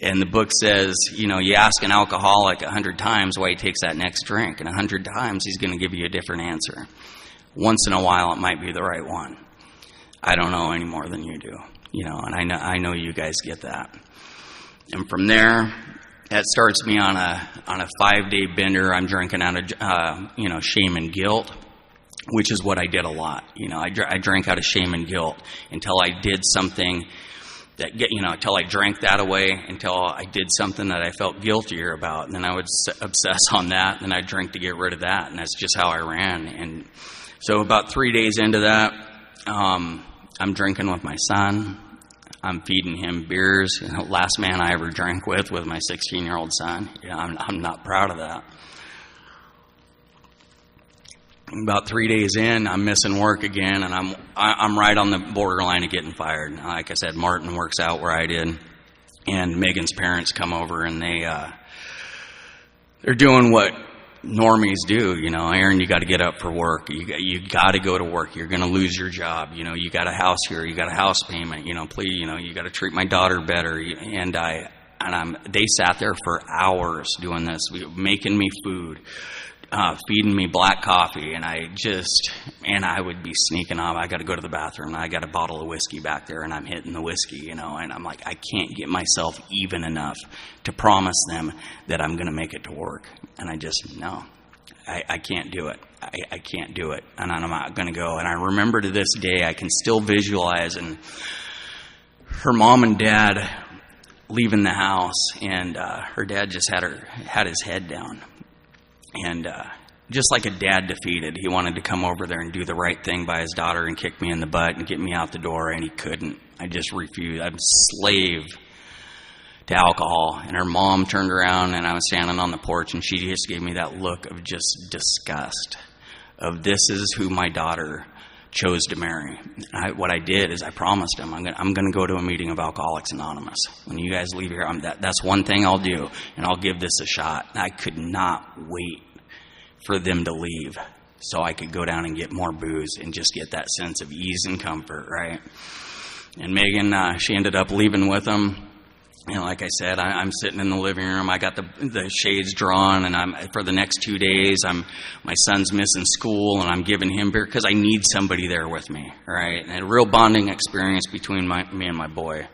And the book says, you know, you ask an alcoholic 100 times why he takes that next drink, and 100 times he's going to give you a different answer. Once in a while, it might be the right one. I don't know any more than you do, you know, and I know you guys get that. And from there, that starts me on a 5-day bender. I'm drinking out of shame and guilt, which is what I did a lot. You know, I drank out of shame and guilt until I did something until I drank that away, until I did something that I felt guiltier about, and then I would obsess on that, and I'd drink to get rid of that, and that's just how I ran. And so about 3 days into that, I'm drinking with my son. I'm feeding him beers. You know, last man I ever drank with my 16-year-old son. You know, I'm not proud of that. About 3 days in, I'm missing work again, and I'm right on the borderline of getting fired. Like I said, Martin works out where I did, and Megan's parents come over, and they're doing what normies do. You know, Aaron, you got to get up for work. You got to go to work. You're going to lose your job. You know, you got a house here. You got a house payment. You know, please, you know, you got to treat my daughter better. And they sat there for hours doing this, making me food. Feeding me black coffee, and I would be sneaking off. I got to go to the bathroom. I got a bottle of whiskey back there, and I'm hitting the whiskey, you know, and I'm like, I can't get myself even enough to promise them that I'm going to make it to work. And I can't do it. I can't do it, and I'm not going to go. And I remember to this day, I can still visualize, and her mom and dad leaving the house, and her dad just had his head down. And just like a dad defeated, he wanted to come over there and do the right thing by his daughter and kick me in the butt and get me out the door, and he couldn't. I just refused. I'm a slave to alcohol. And her mom turned around, and I was standing on the porch, and she just gave me that look of just disgust of, this is who my daughter chose to marry. What I did is I promised him, I'm going to go to a meeting of Alcoholics Anonymous. When you guys leave here, that's one thing I'll do, and I'll give this a shot. I could not wait for them to leave so I could go down and get more booze and just get that sense of ease and comfort, right? And Megan, she ended up leaving with them. You know, like I said, I'm sitting in the living room. I got the shades drawn, and for the next 2 days, my son's missing school, and I'm giving him beer because I need somebody there with me, right? And a real bonding experience between me and my boy.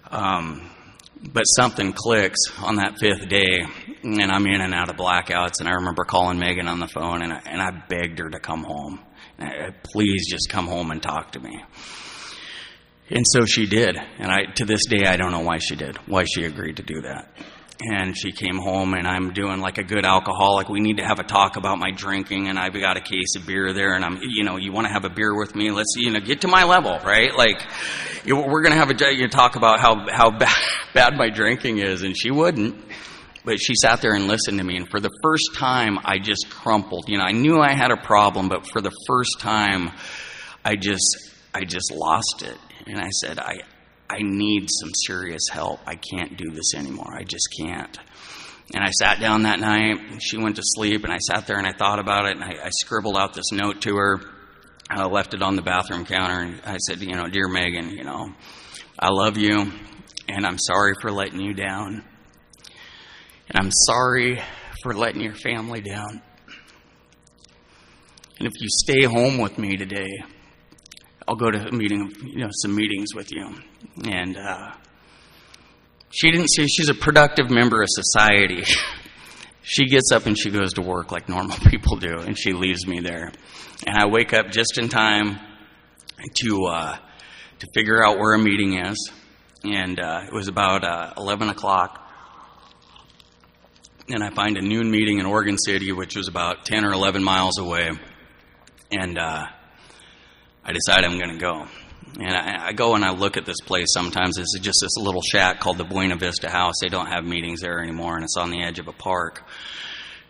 But something clicks on that 5th day, and I'm in and out of blackouts. And I remember calling Megan on the phone, and I begged her to come home. Please just come home and talk to me. And so she did. And to this day, I don't know why she did, why she agreed to do that. And she came home, and I'm doing like a good alcoholic. We need to have a talk about my drinking, and I've got a case of beer there, and you want to have a beer with me? Let's, get to my level, right? Like, we're going to have a talk about how bad my drinking is. And she wouldn't. But she sat there and listened to me, and for the first time, I just crumpled. I knew I had a problem, but for the first time, I just lost it. And I said, I need some serious help. I can't do this anymore. I just can't. And I sat down that night, and she went to sleep, and I sat there and I thought about it, and I scribbled out this note to her. I left it on the bathroom counter, and I said, Dear Megan, I love you, and I'm sorry for letting you down. And I'm sorry for letting your family down. And if you stay home with me today, I'll go to some meetings with you. And she didn't say she's a productive member of society. She gets up and she goes to work like normal people do, and she leaves me there. And I wake up just in time to figure out where a meeting is. And it was about 11 o'clock. And I find a noon meeting in Oregon City, which was about 10 or 11 miles away. And I decide I'm going to go. And I go and I look at this place sometimes. It's just this little shack called the Buena Vista House. They don't have meetings there anymore, and it's on the edge of a park.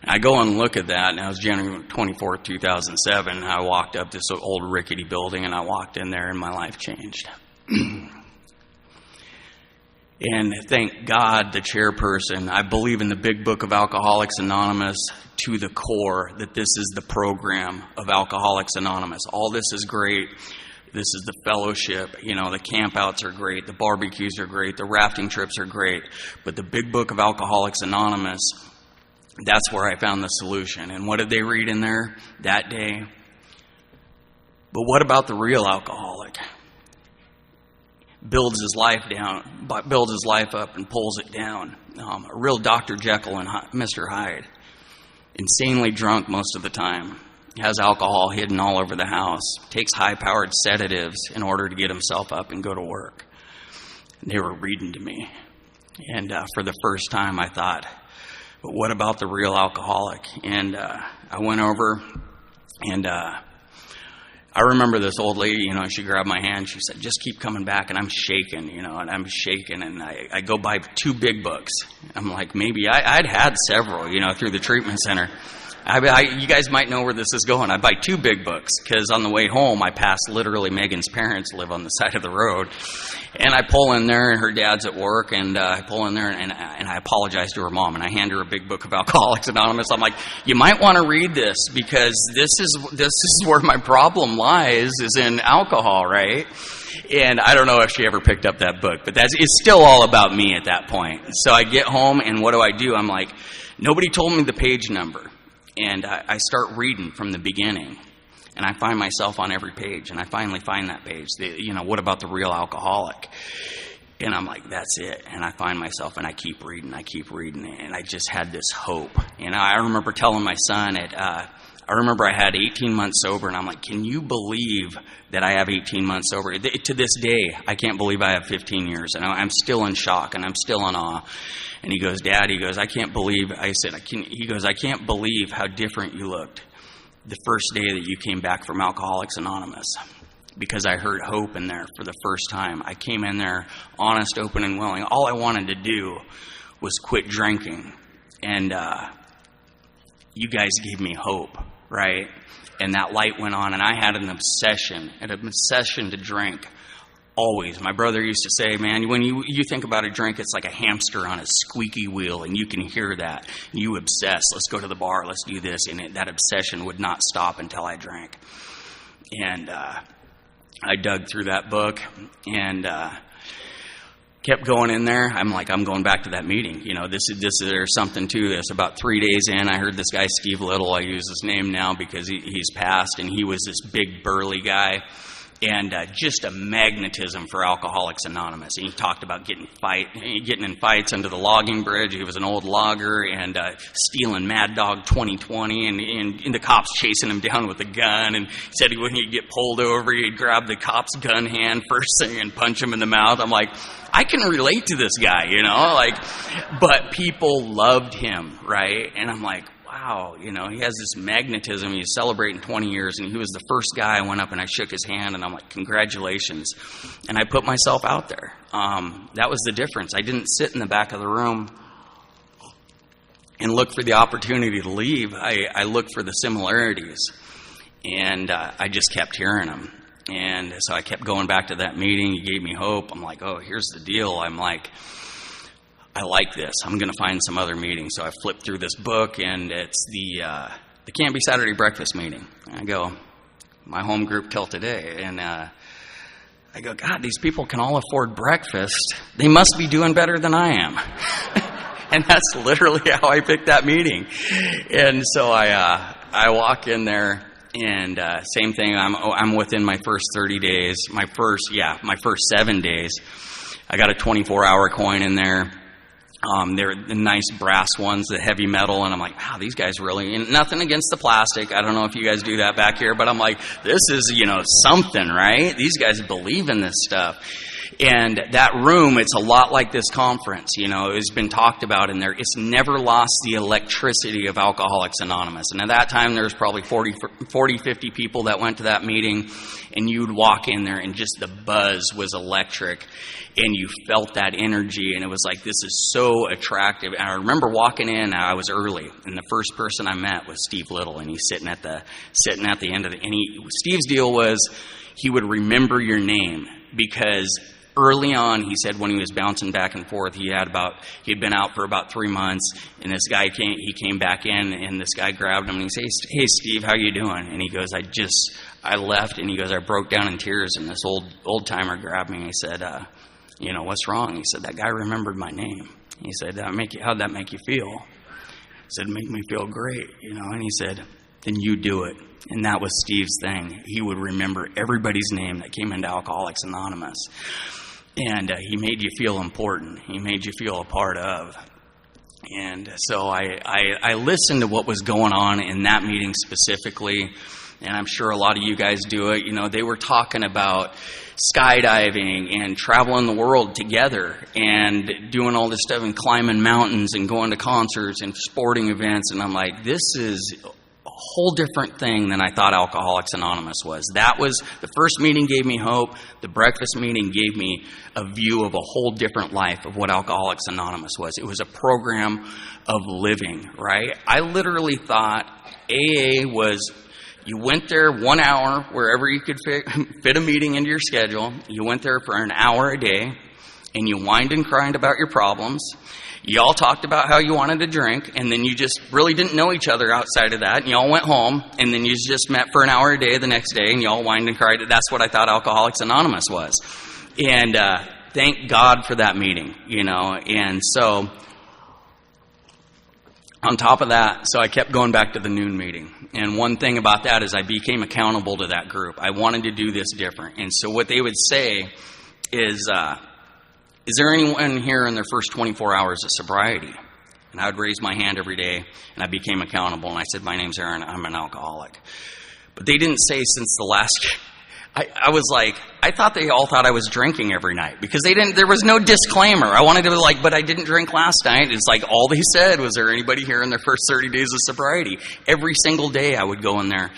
And I go and look at that, and it was January 24th, 2007. And I walked up this old rickety building, and I walked in there, and my life changed. And thank God, the chairperson, I believe in the big book of Alcoholics Anonymous to the core, that this is the program of Alcoholics Anonymous. All this is great. This is the fellowship. The campouts are great. The barbecues are great. The rafting trips are great. But the big book of Alcoholics Anonymous, that's where I found the solution. And what did they read in there that day? But what about the real alcoholic? Builds his life up and pulls it down. A real Dr. Jekyll and Mr. Hyde. Insanely drunk most of the time. Has alcohol hidden all over the house. Takes high-powered sedatives in order to get himself up and go to work. And they were reading to me. And for the first time I thought, but what about the real alcoholic? And I went over and I remember this old lady, she grabbed my hand. She said, just keep coming back. And I'm shaking, and I'm shaking. And I go buy 2 big books. I'm like, maybe I'd had several, through the treatment center. You guys might know where this is going. I buy 2 big books because on the way home, I pass literally Megan's parents live on the side of the road. And I pull in there, and her dad's at work, and I pull in there, and I apologize to her mom, and I hand her a big book of Alcoholics Anonymous. I'm like, you might want to read this because this is where my problem lies, is in alcohol, right? And I don't know if she ever picked up that book, but it's still all about me at that point. So I get home, and what do? I'm like, nobody told me the page number. And I start reading from the beginning. And I find myself on every page. And I finally find that page. What about the real alcoholic? And I'm like, that's it. And I find myself, and I keep reading. And I just had this hope. And I remember telling my son, I remember I had 18 months sober. And I'm like, can you believe that I have 18 months sober? To this day, I can't believe I have 15 years. And I'm still in shock, and I'm still in awe. And he goes, Dad, I can't believe, I can't believe how different you looked the first day that you came back from Alcoholics Anonymous, because I heard hope in there for the first time. I came in there honest, open, and willing. All I wanted to do was quit drinking. And you guys gave me hope, right? And that light went on, and I had an obsession to drink. Always. My brother used to say, man, when you think about a drink, it's like a hamster on a squeaky wheel, and you can hear that. You obsess. Let's go to the bar. Let's do this. And that obsession would not stop until I drank. And I dug through that book and kept going in there. I'm like, I'm going back to that meeting. There's something to this. About 3 days in, I heard this guy, Steve Little. I use his name now because he's passed, and he was this big, burly guy. And just a magnetism for Alcoholics Anonymous. And he talked about getting in fights under the logging bridge. He was an old logger and stealing Mad Dog 2020, and the cops chasing him down with a gun. And he said when he'd get pulled over, he'd grab the cop's gun hand first thing and punch him in the mouth. I'm like, I can relate to this guy, but people loved him, right? And I'm like, wow, he has this magnetism. He's celebrating 20 years, and he was the first guy. I went up and I shook his hand, and I'm like, congratulations. And I put myself out there. That was the difference. I didn't sit in the back of the room and look for the opportunity to leave. I looked for the similarities, and I just kept hearing them. And so I kept going back to that meeting. He gave me hope. I'm like, oh, here's the deal. I'm like, I like this. I'm going to find some other meetings. So I flipped through this book, and it's the Can't Be Saturday breakfast meeting. And I go, my home group till today. And I go, God, these people can all afford breakfast. They must be doing better than I am. And that's literally how I picked that meeting. And so I walk in there, and same thing. I'm within my first 30 days. My first 7 days. I got a 24-hour coin in there. They're the nice brass ones, the heavy metal, and I'm like, wow, these guys really, and nothing against the plastic. I don't know if you guys do that back here, but I'm like, this is, something, right? These guys believe in this stuff. And that room, it's a lot like this conference, it's been talked about in there. It's never lost the electricity of Alcoholics Anonymous. And at that time, there was probably 40, 50 people that went to that meeting, and you'd walk in there, and just the buzz was electric. And you felt that energy, and it was like, this is so attractive. And I remember walking in, I was early, and the first person I met was Steve Little, and he's sitting at the end of Steve's deal was he would remember your name, because early on, he said when he was bouncing back and forth, he had been out for about 3 months, and this guy came back in, and this guy grabbed him, and he said, "Hey, Steve, how you doing?" And he goes, I left, and he goes, I broke down in tears, and this old-timer grabbed me, and he said, what's wrong? He said, that guy remembered my name. He said, how'd that make you feel? I said, it made me feel great, and he said, then you do it. And that was Steve's thing. He would remember everybody's name that came into Alcoholics Anonymous. And he made you feel important. He made you feel a part of. And so I listened to what was going on in that meeting specifically, and I'm sure a lot of you guys do it. They were talking about skydiving and traveling the world together and doing all this stuff and climbing mountains and going to concerts and sporting events. And I'm like, this is a whole different thing than I thought Alcoholics Anonymous was. That was, the first meeting gave me hope. The breakfast meeting gave me a view of a whole different life of what Alcoholics Anonymous was. It was a program of living, right? I literally thought AA was, you went there 1 hour, wherever you could fit a meeting into your schedule. You went there for an hour a day, and you whined and cried about your problems. You all talked about how you wanted to drink, and then you just really didn't know each other outside of that, and you all went home, and then you just met for an hour a day the next day, and you all whined and cried. That's what I thought Alcoholics Anonymous was. And thank God for that meeting, And so, on top of that, so I kept going back to the noon meeting. And one thing about that is I became accountable to that group. I wanted to do this different. And so what they would say is there anyone here in their first 24 hours of sobriety? And I would raise my hand every day, and I became accountable. And I said, my name's Aaron, I'm an alcoholic. But they didn't say since the last... I was like, I thought they all thought I was drinking every night because there was no disclaimer. I wanted to be like, but I didn't drink last night. It's like all they said was, there anybody here in their first 30 days of sobriety? Every single day I would go in there.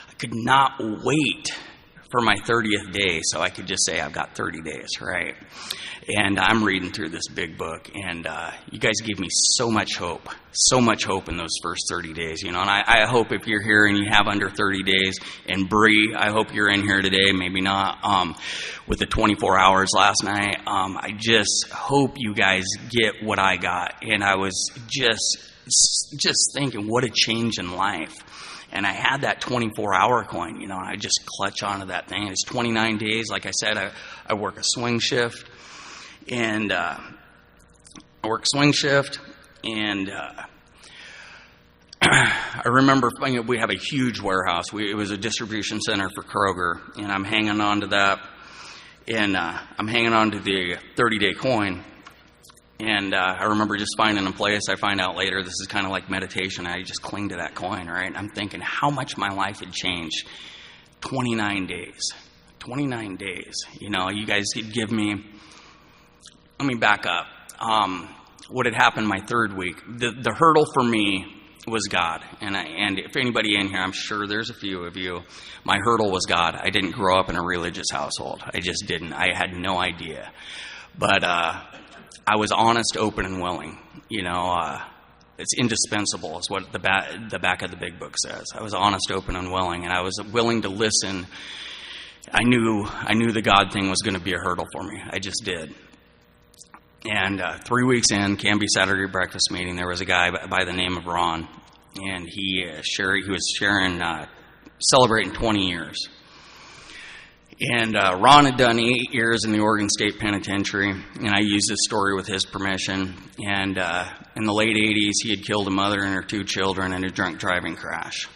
I could not wait for my 30th day so I could just say I've got 30 days, right? And I'm reading through this big book, and you guys gave me so much hope in those first 30 days, And I hope if you're here and you have under 30 days, and Bree, I hope you're in here today, maybe not, with the 24 hours last night. I just hope you guys get what I got. And I was just thinking, what a change in life. And I had that 24-hour coin, and I just clutch onto that thing. It's 29 days. Like I said, I work a swing shift. And I remember we have a huge warehouse. It was a distribution center for Kroger, and I'm hanging on to that, and I'm hanging on to the 30-day coin. And I remember just finding a place. I find out later this is kind of like meditation. I just cling to that coin, right? And I'm thinking how much my life had changed. 29 days. 29 days. You guys could give me... Let me back up. What had happened my third week? The hurdle for me was God. And if anybody in here, I'm sure there's a few of you, my hurdle was God. I didn't grow up in a religious household. I just didn't. I had no idea. But I was honest, open, and willing. It's indispensable is what the back of the big book says. I was honest, open, and willing, and I was willing to listen. I knew the God thing was going to be a hurdle for me. I just did. And 3 weeks in, Canby Saturday breakfast meeting, there was a guy by the name of Ron, and he was celebrating 20 years. And Ron had done 8 years in the Oregon State Penitentiary, and I used this story with his permission. And in the late 80s, he had killed a mother and her 2 children in a drunk driving crash.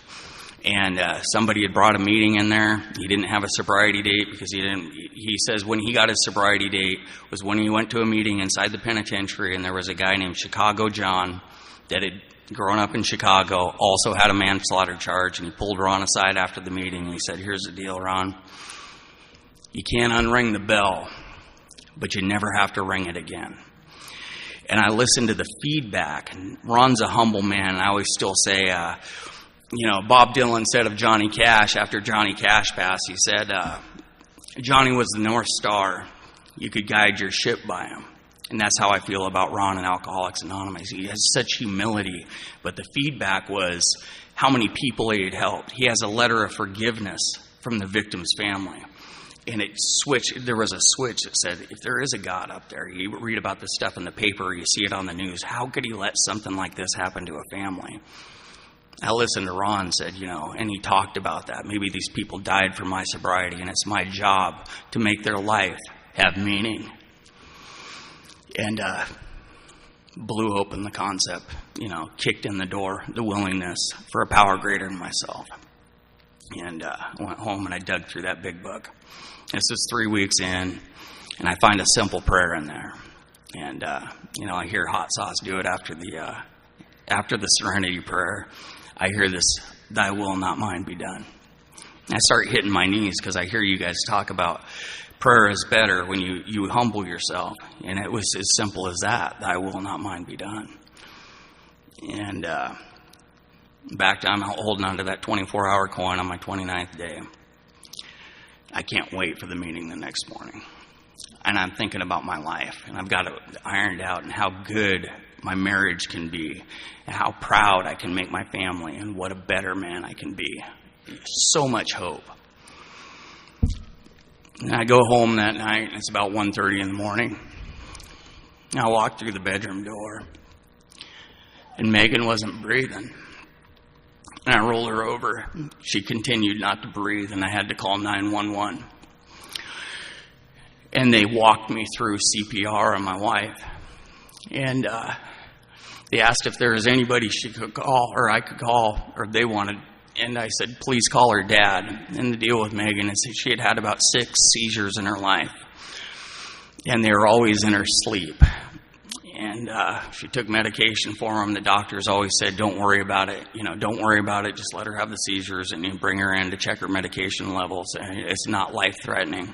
And somebody had brought a meeting in there. He didn't have a sobriety date because he says when he got his sobriety date was when he went to a meeting inside the penitentiary, and there was a guy named Chicago John that had grown up in Chicago, also had a manslaughter charge, and he pulled Ron aside after the meeting, and he said, here's the deal, Ron. You can't unring the bell, but you never have to ring it again. And I listened to the feedback, and Ron's a humble man, and I always still say, Bob Dylan said of Johnny Cash, after Johnny Cash passed, he said, Johnny was the North Star. You could guide your ship by him. And that's how I feel about Ron and Alcoholics Anonymous. He has such humility, but the feedback was how many people he had helped. He has a letter of forgiveness from the victim's family. And it switched. There was a switch that said, if there is a God up there, you read about this stuff in the paper, you see it on the news, how could he let something like this happen to a family? I listened to Ron said, and he talked about that. Maybe these people died for my sobriety, and it's my job to make their life have meaning. And blew open the concept, kicked in the door, the willingness for a power greater than myself. And went home and I dug through that big book. This is 3 weeks in, and I find a simple prayer in there. And, I hear Hot Sauce do it after the Serenity Prayer. I hear this, thy will, not mine, be done. I start hitting my knees because I hear you guys talk about prayer is better when you humble yourself. And it was as simple as that, thy will, not mine, be done. And back to I'm holding on to that 24-hour coin on my 29th day. I can't wait for the meeting the next morning. And I'm thinking about my life, and I've got it ironed out, and how good my marriage can be, and how proud I can make my family, and what a better man I can be. So much hope. And I go home that night, and it's about 1:30 in the morning. And I walk through the bedroom door, and Megan wasn't breathing. And I rolled her over. She continued not to breathe, and I had to call 911. And they walked me through CPR on my wife. And they asked if there was anybody she could call, or I could call, or they wanted. And I said, please call her dad. And the deal with Megan is that she had had about 6 seizures in her life. And they were always in her sleep. And she took medication for them. The doctors always said, don't worry about it. Don't worry about it. Just let her have the seizures, and you bring her in to check her medication levels. And it's not life-threatening.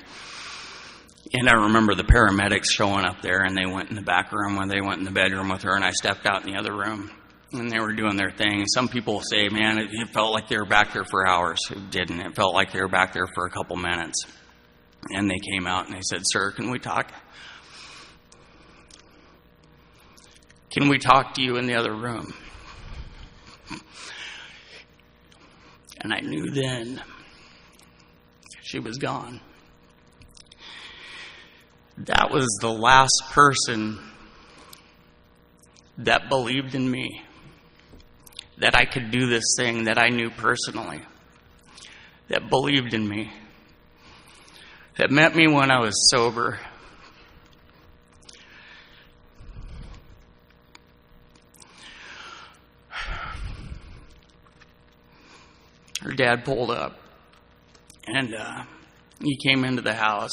And I remember the paramedics showing up there, and they went in the back room when they went in the bedroom with her, and I stepped out in the other room, and they were doing their thing. Some people say, man, it felt like they were back there for hours. It didn't. It felt like they were back there for a couple minutes. And they came out, and they said, sir, can we talk? Can we talk to you in the other room? And I knew then she was gone. That was the last person that believed in me, that I could do this thing that I knew personally, that believed in me, that met me when I was sober. Her dad pulled up, and he came into the house,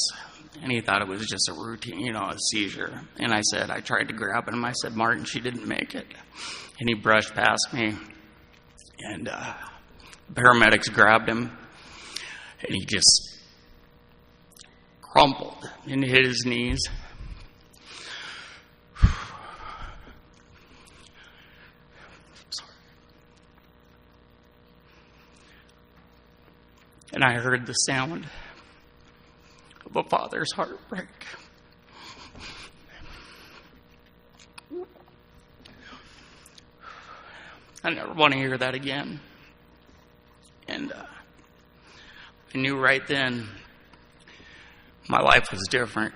and he thought it was just a routine, a seizure. And I tried to grab him. I said, Martin, she didn't make it. And he brushed past me, and paramedics grabbed him, and he just crumpled and hit his knees. And I heard the sound of a father's heartbreak. I never want to hear that again. And I knew right then my life was different.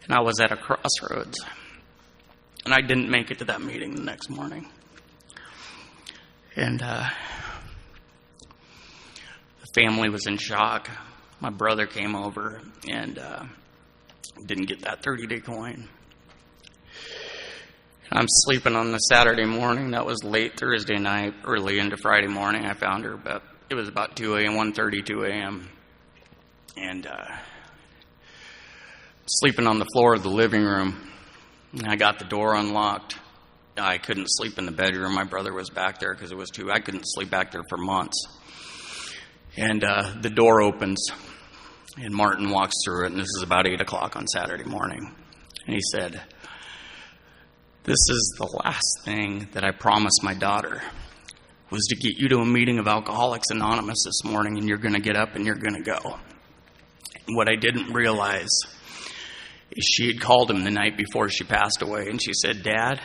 And I was at a crossroads. And I didn't make it to that meeting the next morning. And the family was in shock. My brother came over and didn't get that 30-day coin. I'm sleeping on the Saturday morning. That was late Thursday night, early into Friday morning. I found her, but it was about 2 a.m., 1:30, 2 a.m. And sleeping on the floor of the living room. And I got the door unlocked. I couldn't sleep in the bedroom. My brother was back there because it was I couldn't sleep back there for months. And the door opens, and Martin walks through it, and this is about 8 o'clock on Saturday morning. And he said, this is the last thing that I promised my daughter, was to get you to a meeting of Alcoholics Anonymous this morning, and you're going to get up and you're going to go. And what I didn't realize is she had called him the night before she passed away, and she said, Dad,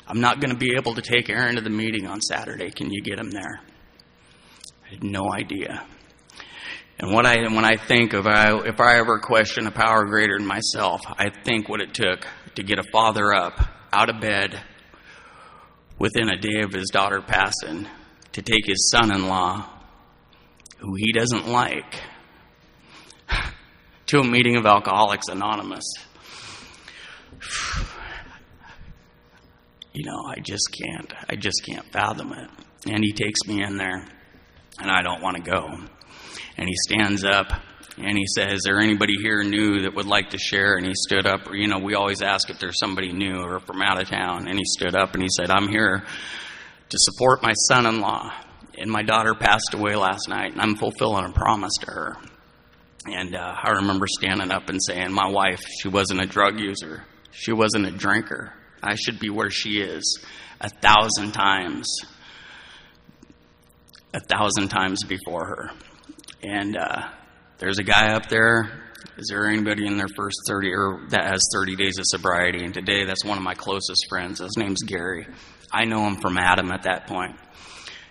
I'm not going to be able to take Aaron to the meeting on Saturday. Can you get him there? I had no idea. And when I think of if I ever question a power greater than myself, I think what it took to get a father up out of bed within a day of his daughter passing, to take his son-in-law, who he doesn't like, to a meeting of Alcoholics Anonymous. I just can't fathom it. And he takes me in there, and I don't want to go. And he stands up, and he says, is there anybody here new that would like to share? And he stood up. We always ask if there's somebody new or from out of town. And he stood up, and he said, I'm here to support my son-in-law. And my daughter passed away last night, and I'm fulfilling a promise to her. And I remember standing up and saying, my wife, she wasn't a drug user. She wasn't a drinker. I should be where she is 1,000 times before her. And there's a guy up there. Is there anybody in their first 30 or that has 30 days of sobriety? And today, that's one of my closest friends. His name's Gary. I know him from Adam at that point.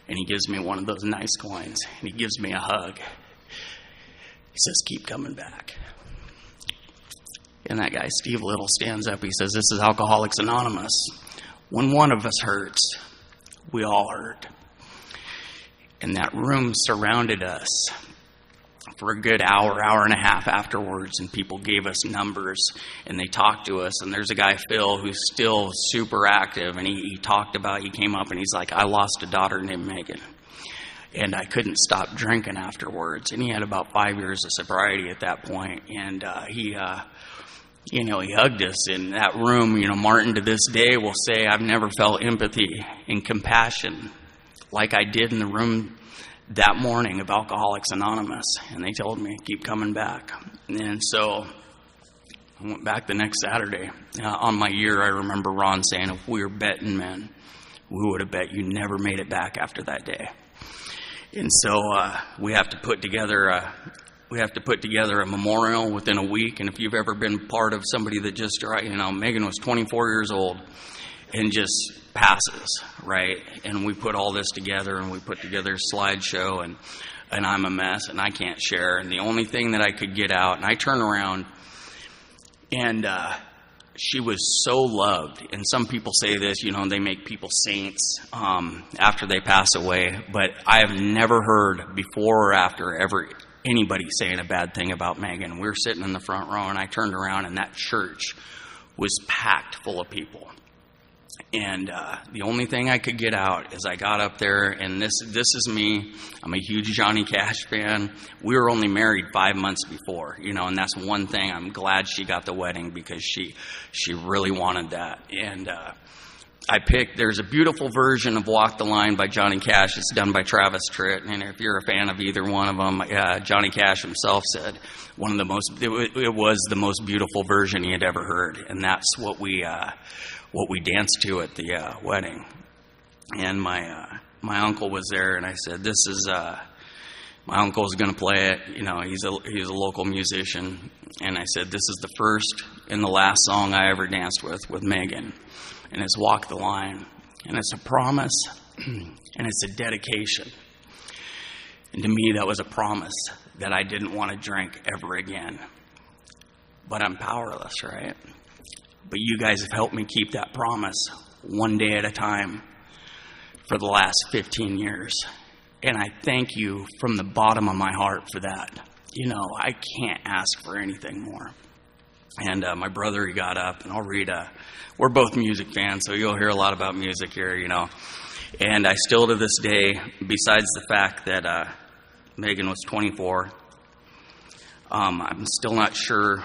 And he gives me one of those nice coins, and he gives me a hug. He says, keep coming back. And that guy, Steve Little, stands up. He says, this is Alcoholics Anonymous. When one of us hurts, we all hurt. And that room surrounded us for a good hour and a half afterwards, and people gave us numbers, and they talked to us. And there's a guy, Phil, who's still super active, and he came up, and he's like, I lost a daughter named Megan, and I couldn't stop drinking afterwards. And he had about 5 years of sobriety at that point, and he hugged us in that room. Martin to this day will say, I've never felt empathy and compassion like I did in the room that morning of Alcoholics Anonymous. And they told me, keep coming back. And so I went back the next Saturday. On my year, I remember Ron saying, if we were betting men, we would have bet you never made it back after that day. And so we have to put together a memorial within a week. And if you've ever been part of somebody that just, Megan was 24 years old and just passes, right? And we put all this together, and we put together a slideshow, and I'm a mess, and I can't share. And the only thing that I could get out, and I turn around, and she was so loved. And some people say this, they make people saints after they pass away. But I have never heard before or after ever anybody saying a bad thing about Megan. We were sitting in the front row, and I turned around, and that church was packed full of people. And the only thing I could get out is I got up there, and this is me. I'm a huge Johnny Cash fan. We were only married 5 months before, and that's one thing. I'm glad she got the wedding, because she really wanted that. And there's a beautiful version of Walk the Line by Johnny Cash. It's done by Travis Tritt. And if you're a fan of either one of them, Johnny Cash himself said it was the most beautiful version he had ever heard. And that's what we danced to at the wedding. And my uncle was there, and I said, this is my uncle's going to play it. He's a local musician. And I said, this is the first and the last song I ever danced with Megan. And it's Walk the Line. And it's a promise, and it's a dedication. And to me, that was a promise that I didn't want to drink ever again. But I'm powerless, right? But you guys have helped me keep that promise one day at a time for the last 15 years. And I thank you from the bottom of my heart for that. I can't ask for anything more. And my brother, he got up, and I'll read we're both music fans, so you'll hear a lot about music here, And I still to this day, besides the fact that Megan was 24, I'm still not sure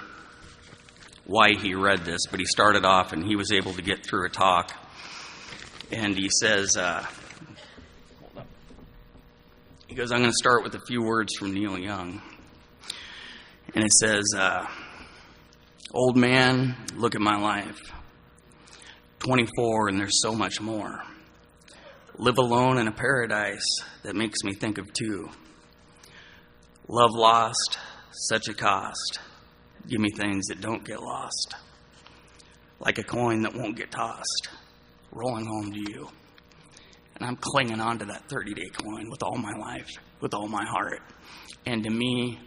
why he read this, but he started off, and he was able to get through a talk. And he says, hold up. He goes, I'm going to start with a few words from Neil Young. And it says, old man, look at my life. 24, and there's so much more. Live alone in a paradise that makes me think of two. Love lost, such a cost. Give me things that don't get lost. Like a coin that won't get tossed. Rolling home to you. And I'm clinging on to that 30-day coin with all my life. with all my heart. And to me,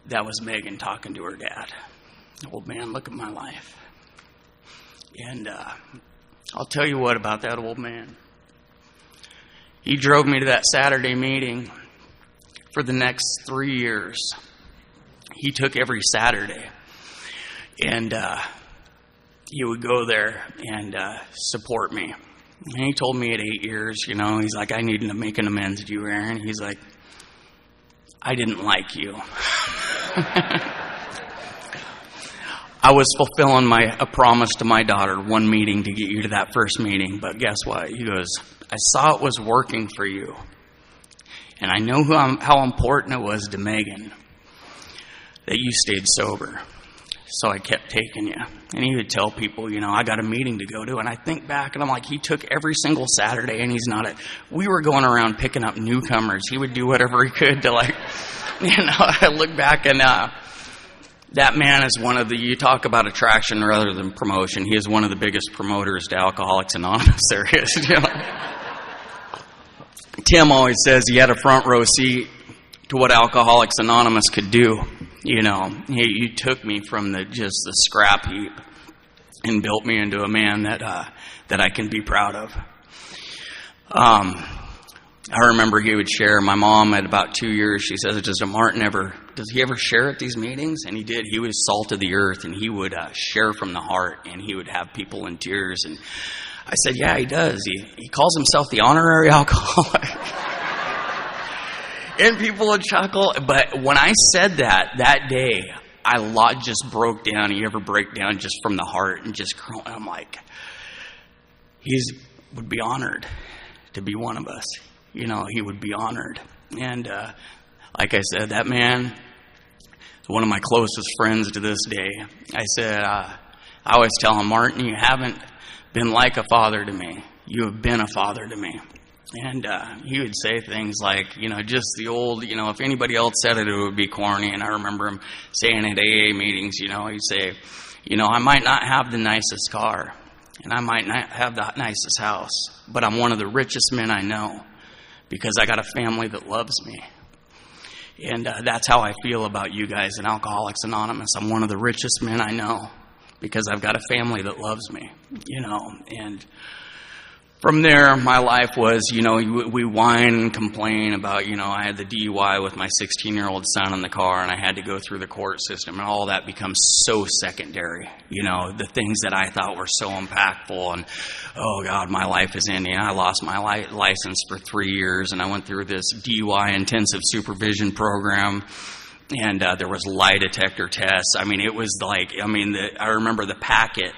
that was Megan talking to her dad. Old man, look at my life. And I'll tell you what about that old man. He drove me to that Saturday meeting for the next 3 years. He took every Saturday. And he would go there and support me. And he told me at 8 years, he's like, I need to make an amends to you, Aaron. He's like, I didn't like you. I was fulfilling a promise to my daughter, one meeting to get you to that first meeting. But guess what? He goes, I saw it was working for you. And I know how important it was to Megan that you stayed sober. So I kept taking you. And he would tell people, I got a meeting to go to. And I think back and I'm like, he took every single Saturday and he's not we were going around picking up newcomers. He would do whatever he could to I look back and that man is one of you talk about attraction rather than promotion. He is one of the biggest promoters to Alcoholics Anonymous there is. Tim always says he had a front row seat to what Alcoholics Anonymous could do. You took me from just the scrap heap and built me into a man that I can be proud of. I remember he would share. My mom at about 2 years, she says, does he ever share at these meetings? And he did. He was salt of the earth, and he would share from the heart, and he would have people in tears. And I said, yeah, he does. He calls himself the honorary alcoholic. And people would chuckle. But when I said that day, just broke down. You ever break down just from the heart and just cry? I'm like, would be honored to be one of us. He would be honored. And like I said, that man is one of my closest friends to this day. I said, I always tell him, Martin, you haven't been like a father to me. You have been a father to me. And he would say things like, just the old, if anybody else said it, it would be corny. And I remember him saying at AA meetings, he'd say, I might not have the nicest car, and I might not have the nicest house, but I'm one of the richest men I know because I got a family that loves me. And that's how I feel about you guys in Alcoholics Anonymous. I'm one of the richest men I know because I've got a family that loves me, and from there, my life was, we whine and complain about, I had the DUI with my 16-year-old son in the car, and I had to go through the court system, and all that becomes so secondary. The things that I thought were so impactful, and, oh, God, my life is ending. I lost my license for 3 years, and I went through this DUI intensive supervision program, and there was lie detector tests. I mean, it was I remember the packet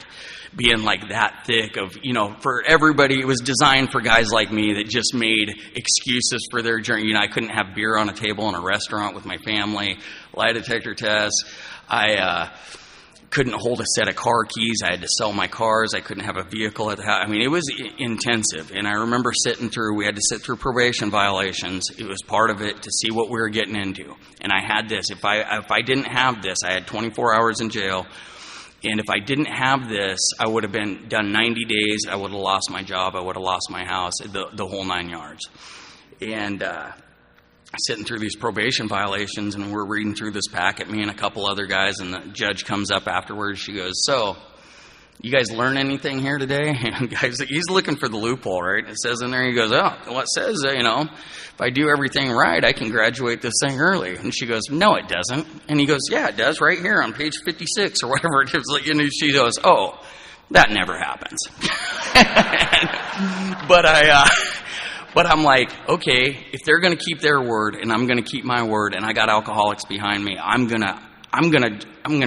being like that thick of, for everybody. It was designed for guys like me that just made excuses for their journey. I couldn't have beer on a table in a restaurant with my family. Lie detector tests. I couldn't hold a set of car keys. I had to sell my cars. I couldn't have a vehicle at the house. I mean, it was intensive. And I remember we had to sit through probation violations. It was part of it to see what we were getting into. And I had this. If I didn't have this, I had 24 hours in jail. And if I didn't have this, I would have done 90 days. I would have lost my job. I would have lost my house, the whole 9 yards. And sitting through these probation violations, and we're reading through this packet, me and a couple other guys, and the judge comes up afterwards. She goes, so, you guys learn anything here today? And guys, he's looking for the loophole, right? It says in there, he goes, it says, if I do everything right, I can graduate this thing early. And she goes, no, it doesn't. And he goes, yeah, it does, right here on page 56 or whatever it is. And she goes, oh, that never happens. But I'm like, okay, if they're going to keep their word and I'm going to keep my word, and I got alcoholics behind me, I'm gonna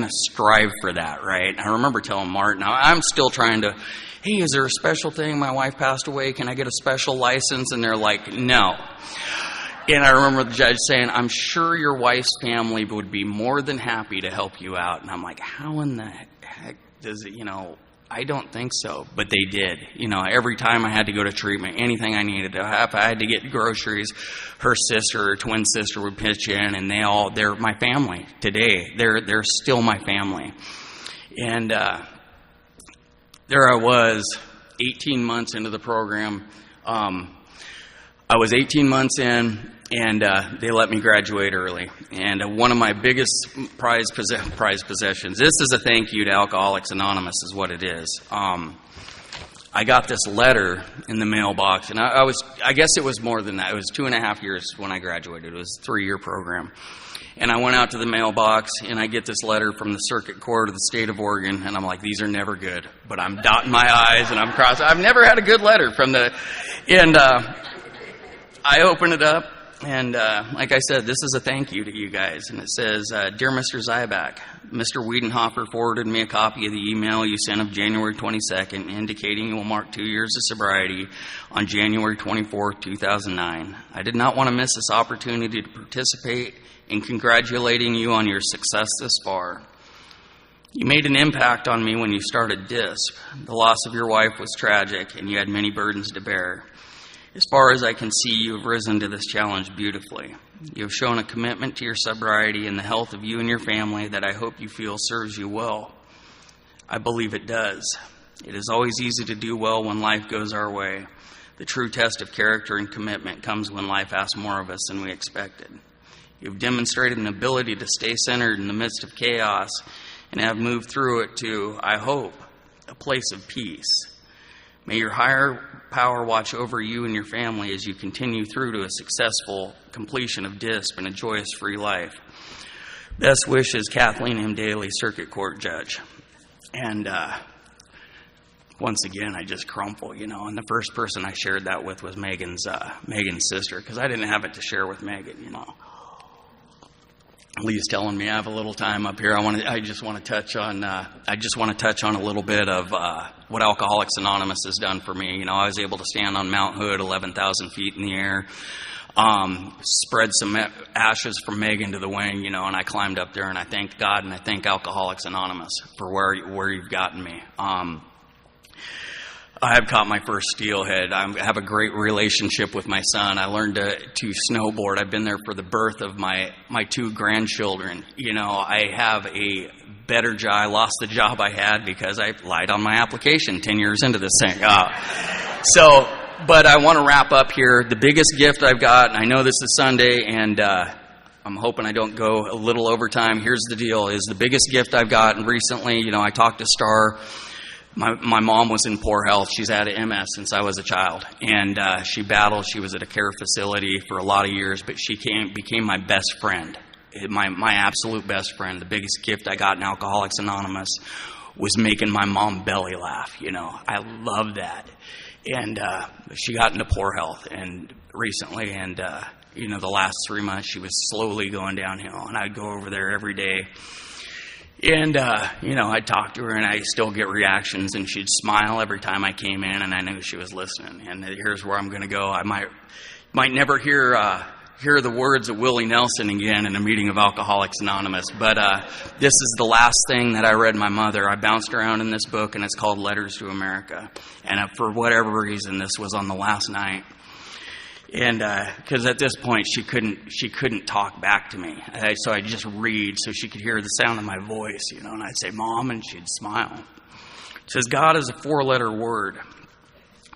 strive for that, right? I remember telling Martin, I'm still trying to, hey, is there a special thing? My wife passed away. Can I get a special license? And they're like, no. And I remember the judge saying, I'm sure your wife's family would be more than happy to help you out. And I'm like, how in the heck does it, I don't think so. But they did. Every time I had to go to treatment, anything I needed to have, I had to get groceries, her twin sister would pitch in, and they're my family today. They're still my family. And there I was, 18 months into the program. I was 18 months in, and they let me graduate early. And one of my biggest prized possessions, this is a thank you to Alcoholics Anonymous, is what it is. I got this letter in the mailbox, and I guess it was more than that. It was 2.5 years when I graduated. It was a 3-year program. And I went out to the mailbox, and I get this letter from the Circuit Court of the State of Oregon, and I'm like, these are never good. But I'm dotting my I's, and I'm crossing. I've never had a good letter from the... And I open it up, and like I said, this is a thank you to you guys. And it says, Dear Mr. Zyback, Mr. Wiedenhofer forwarded me a copy of the email you sent of January 22nd, indicating you will mark 2 years of sobriety on January 24th, 2009. I did not want to miss this opportunity to participate in congratulating you on your success this far. You made an impact on me when you started DISP. The loss of your wife was tragic, and you had many burdens to bear. As far as I can see, you have risen to this challenge beautifully. You have shown a commitment to your sobriety and the health of you and your family that I hope you feel serves you well. I believe it does. It is always easy to do well when life goes our way. The true test of character and commitment comes when life asks more of us than we expected. You have demonstrated an ability to stay centered in the midst of chaos and have moved through it to, I hope, a place of peace. May your higher power watch over you and your family as you continue through to a successful completion of DISP and a joyous free life. Best wishes, Kathleen M. Daly, Circuit Court Judge. And once again, I just crumple, and the first person I shared that with was Megan's sister, because I didn't have it to share with Megan, Lee's telling me I have a little time up here. I just want to touch on a little bit of what Alcoholics Anonymous has done for me. I was able to stand on Mount Hood, 11,000 feet in the air, spread some ashes from Megan to the wing, and I climbed up there, and I thank God and I thank Alcoholics Anonymous for where you've gotten me. I have caught my first steelhead. I have a great relationship with my son. I learned to snowboard. I've been there for the birth of my 2 grandchildren. I have a better job. I lost the job I had because I lied on my application 10 years into this thing. But I want to wrap up here. The biggest gift I've got, and I know this is Sunday, and I'm hoping I don't go a little over time. Here's the deal, is the biggest gift I've gotten recently, I talked to Star. My mom was in poor health. She's had MS since I was a child. And she battled. She was at a care facility for a lot of years, but she became my best friend, my absolute best friend. The biggest gift I got in Alcoholics Anonymous was making my mom belly laugh. I love that. And she got into poor health and recently, and the last 3 months she was slowly going downhill. And I'd go over there every day. And, I'd talk to her, and I still get reactions, and she'd smile every time I came in, and I knew she was listening. And here's where I'm going to go. I might never hear the words of Willie Nelson again in a meeting of Alcoholics Anonymous, but this is the last thing that I read my mother. I bounced around in this book, and it's called Letters to America. And for whatever reason, this was on the last night. And because at this point she couldn't talk back to me, so I'd just read so she could hear the sound of my voice, and I'd say Mom, and she'd smile. It says God is a 4-letter word.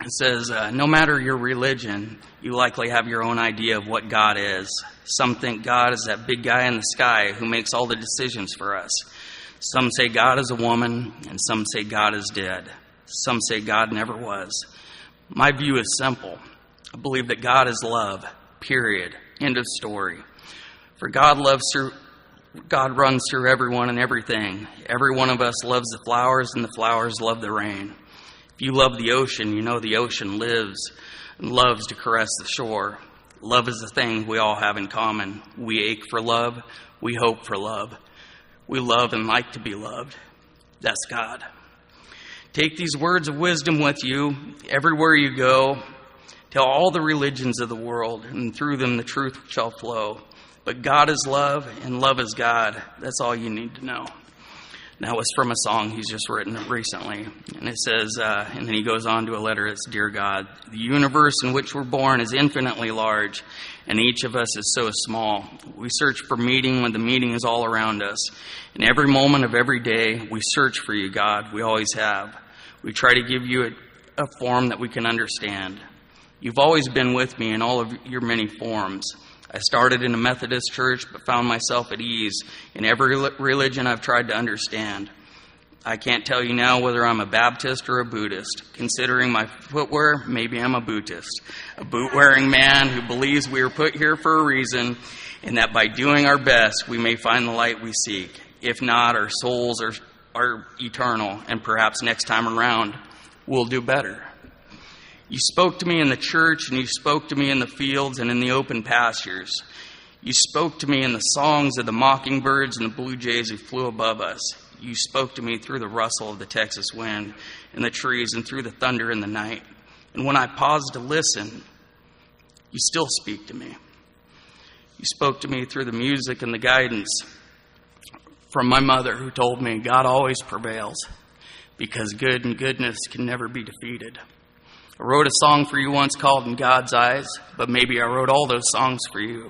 It says no matter your religion, you likely have your own idea of what God is. Some think God is that big guy in the sky who makes all the decisions for us. Some say God is a woman, and some say God is dead. Some say God never was. My view is simple. I believe that God is love, period. End of story. For God runs through everyone and everything. Every one of us loves the flowers, and the flowers love the rain. If you love the ocean, you know the ocean lives and loves to caress the shore. Love is the thing we all have in common. We ache for love. We hope for love. We love and like to be loved. That's God. Take these words of wisdom with you everywhere you go. Tell all the religions of the world, and through them the truth shall flow. But God is love, and love is God. That's all you need to know. That was from a song he's just written recently. And it says, and then he goes on to a letter, it's Dear God, the universe in which we're born is infinitely large, and each of us is so small. We search for meaning when the meaning is all around us. In every moment of every day, we search for you, God. We always have. We try to give you a form that we can understand. You've always been with me in all of your many forms. I started in a Methodist church, but found myself at ease in every religion I've tried to understand. I can't tell you now whether I'm a Baptist or a Buddhist. Considering my footwear, maybe I'm a Buddhist, a boot-wearing man who believes we were put here for a reason, and that by doing our best, we may find the light we seek. If not, our souls are eternal, and perhaps next time around, we'll do better. You spoke to me in the church, and you spoke to me in the fields and in the open pastures. You spoke to me in the songs of the mockingbirds and the blue jays who flew above us. You spoke to me through the rustle of the Texas wind in the trees and through the thunder in the night. And when I paused to listen, you still speak to me. You spoke to me through the music and the guidance from my mother, who told me God always prevails because good and goodness can never be defeated. I wrote a song for you once called In God's Eyes, but maybe I wrote all those songs for you,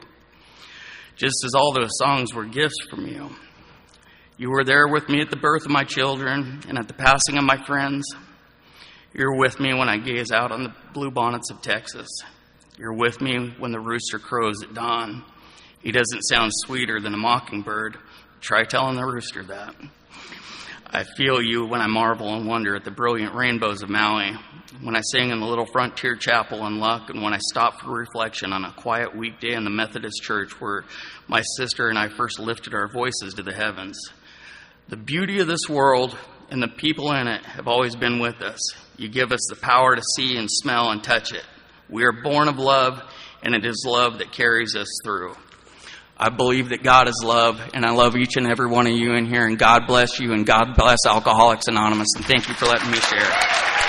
just as all those songs were gifts from you. You were there with me at the birth of my children and at the passing of my friends. You're with me when I gaze out on the blue bonnets of Texas. You're with me when the rooster crows at dawn. He doesn't sound sweeter than a mockingbird. Try telling the rooster that. I feel you when I marvel and wonder at the brilliant rainbows of Maui, when I sing in the little frontier chapel in Luck, and when I stop for reflection on a quiet weekday in the Methodist church where my sister and I first lifted our voices to the heavens. The beauty of this world and the people in it have always been with us. You give us the power to see and smell and touch it. We are born of love, and it is love that carries us through. I believe that God is love, and I love each and every one of you in here, and God bless you, and God bless Alcoholics Anonymous, and thank you for letting me share.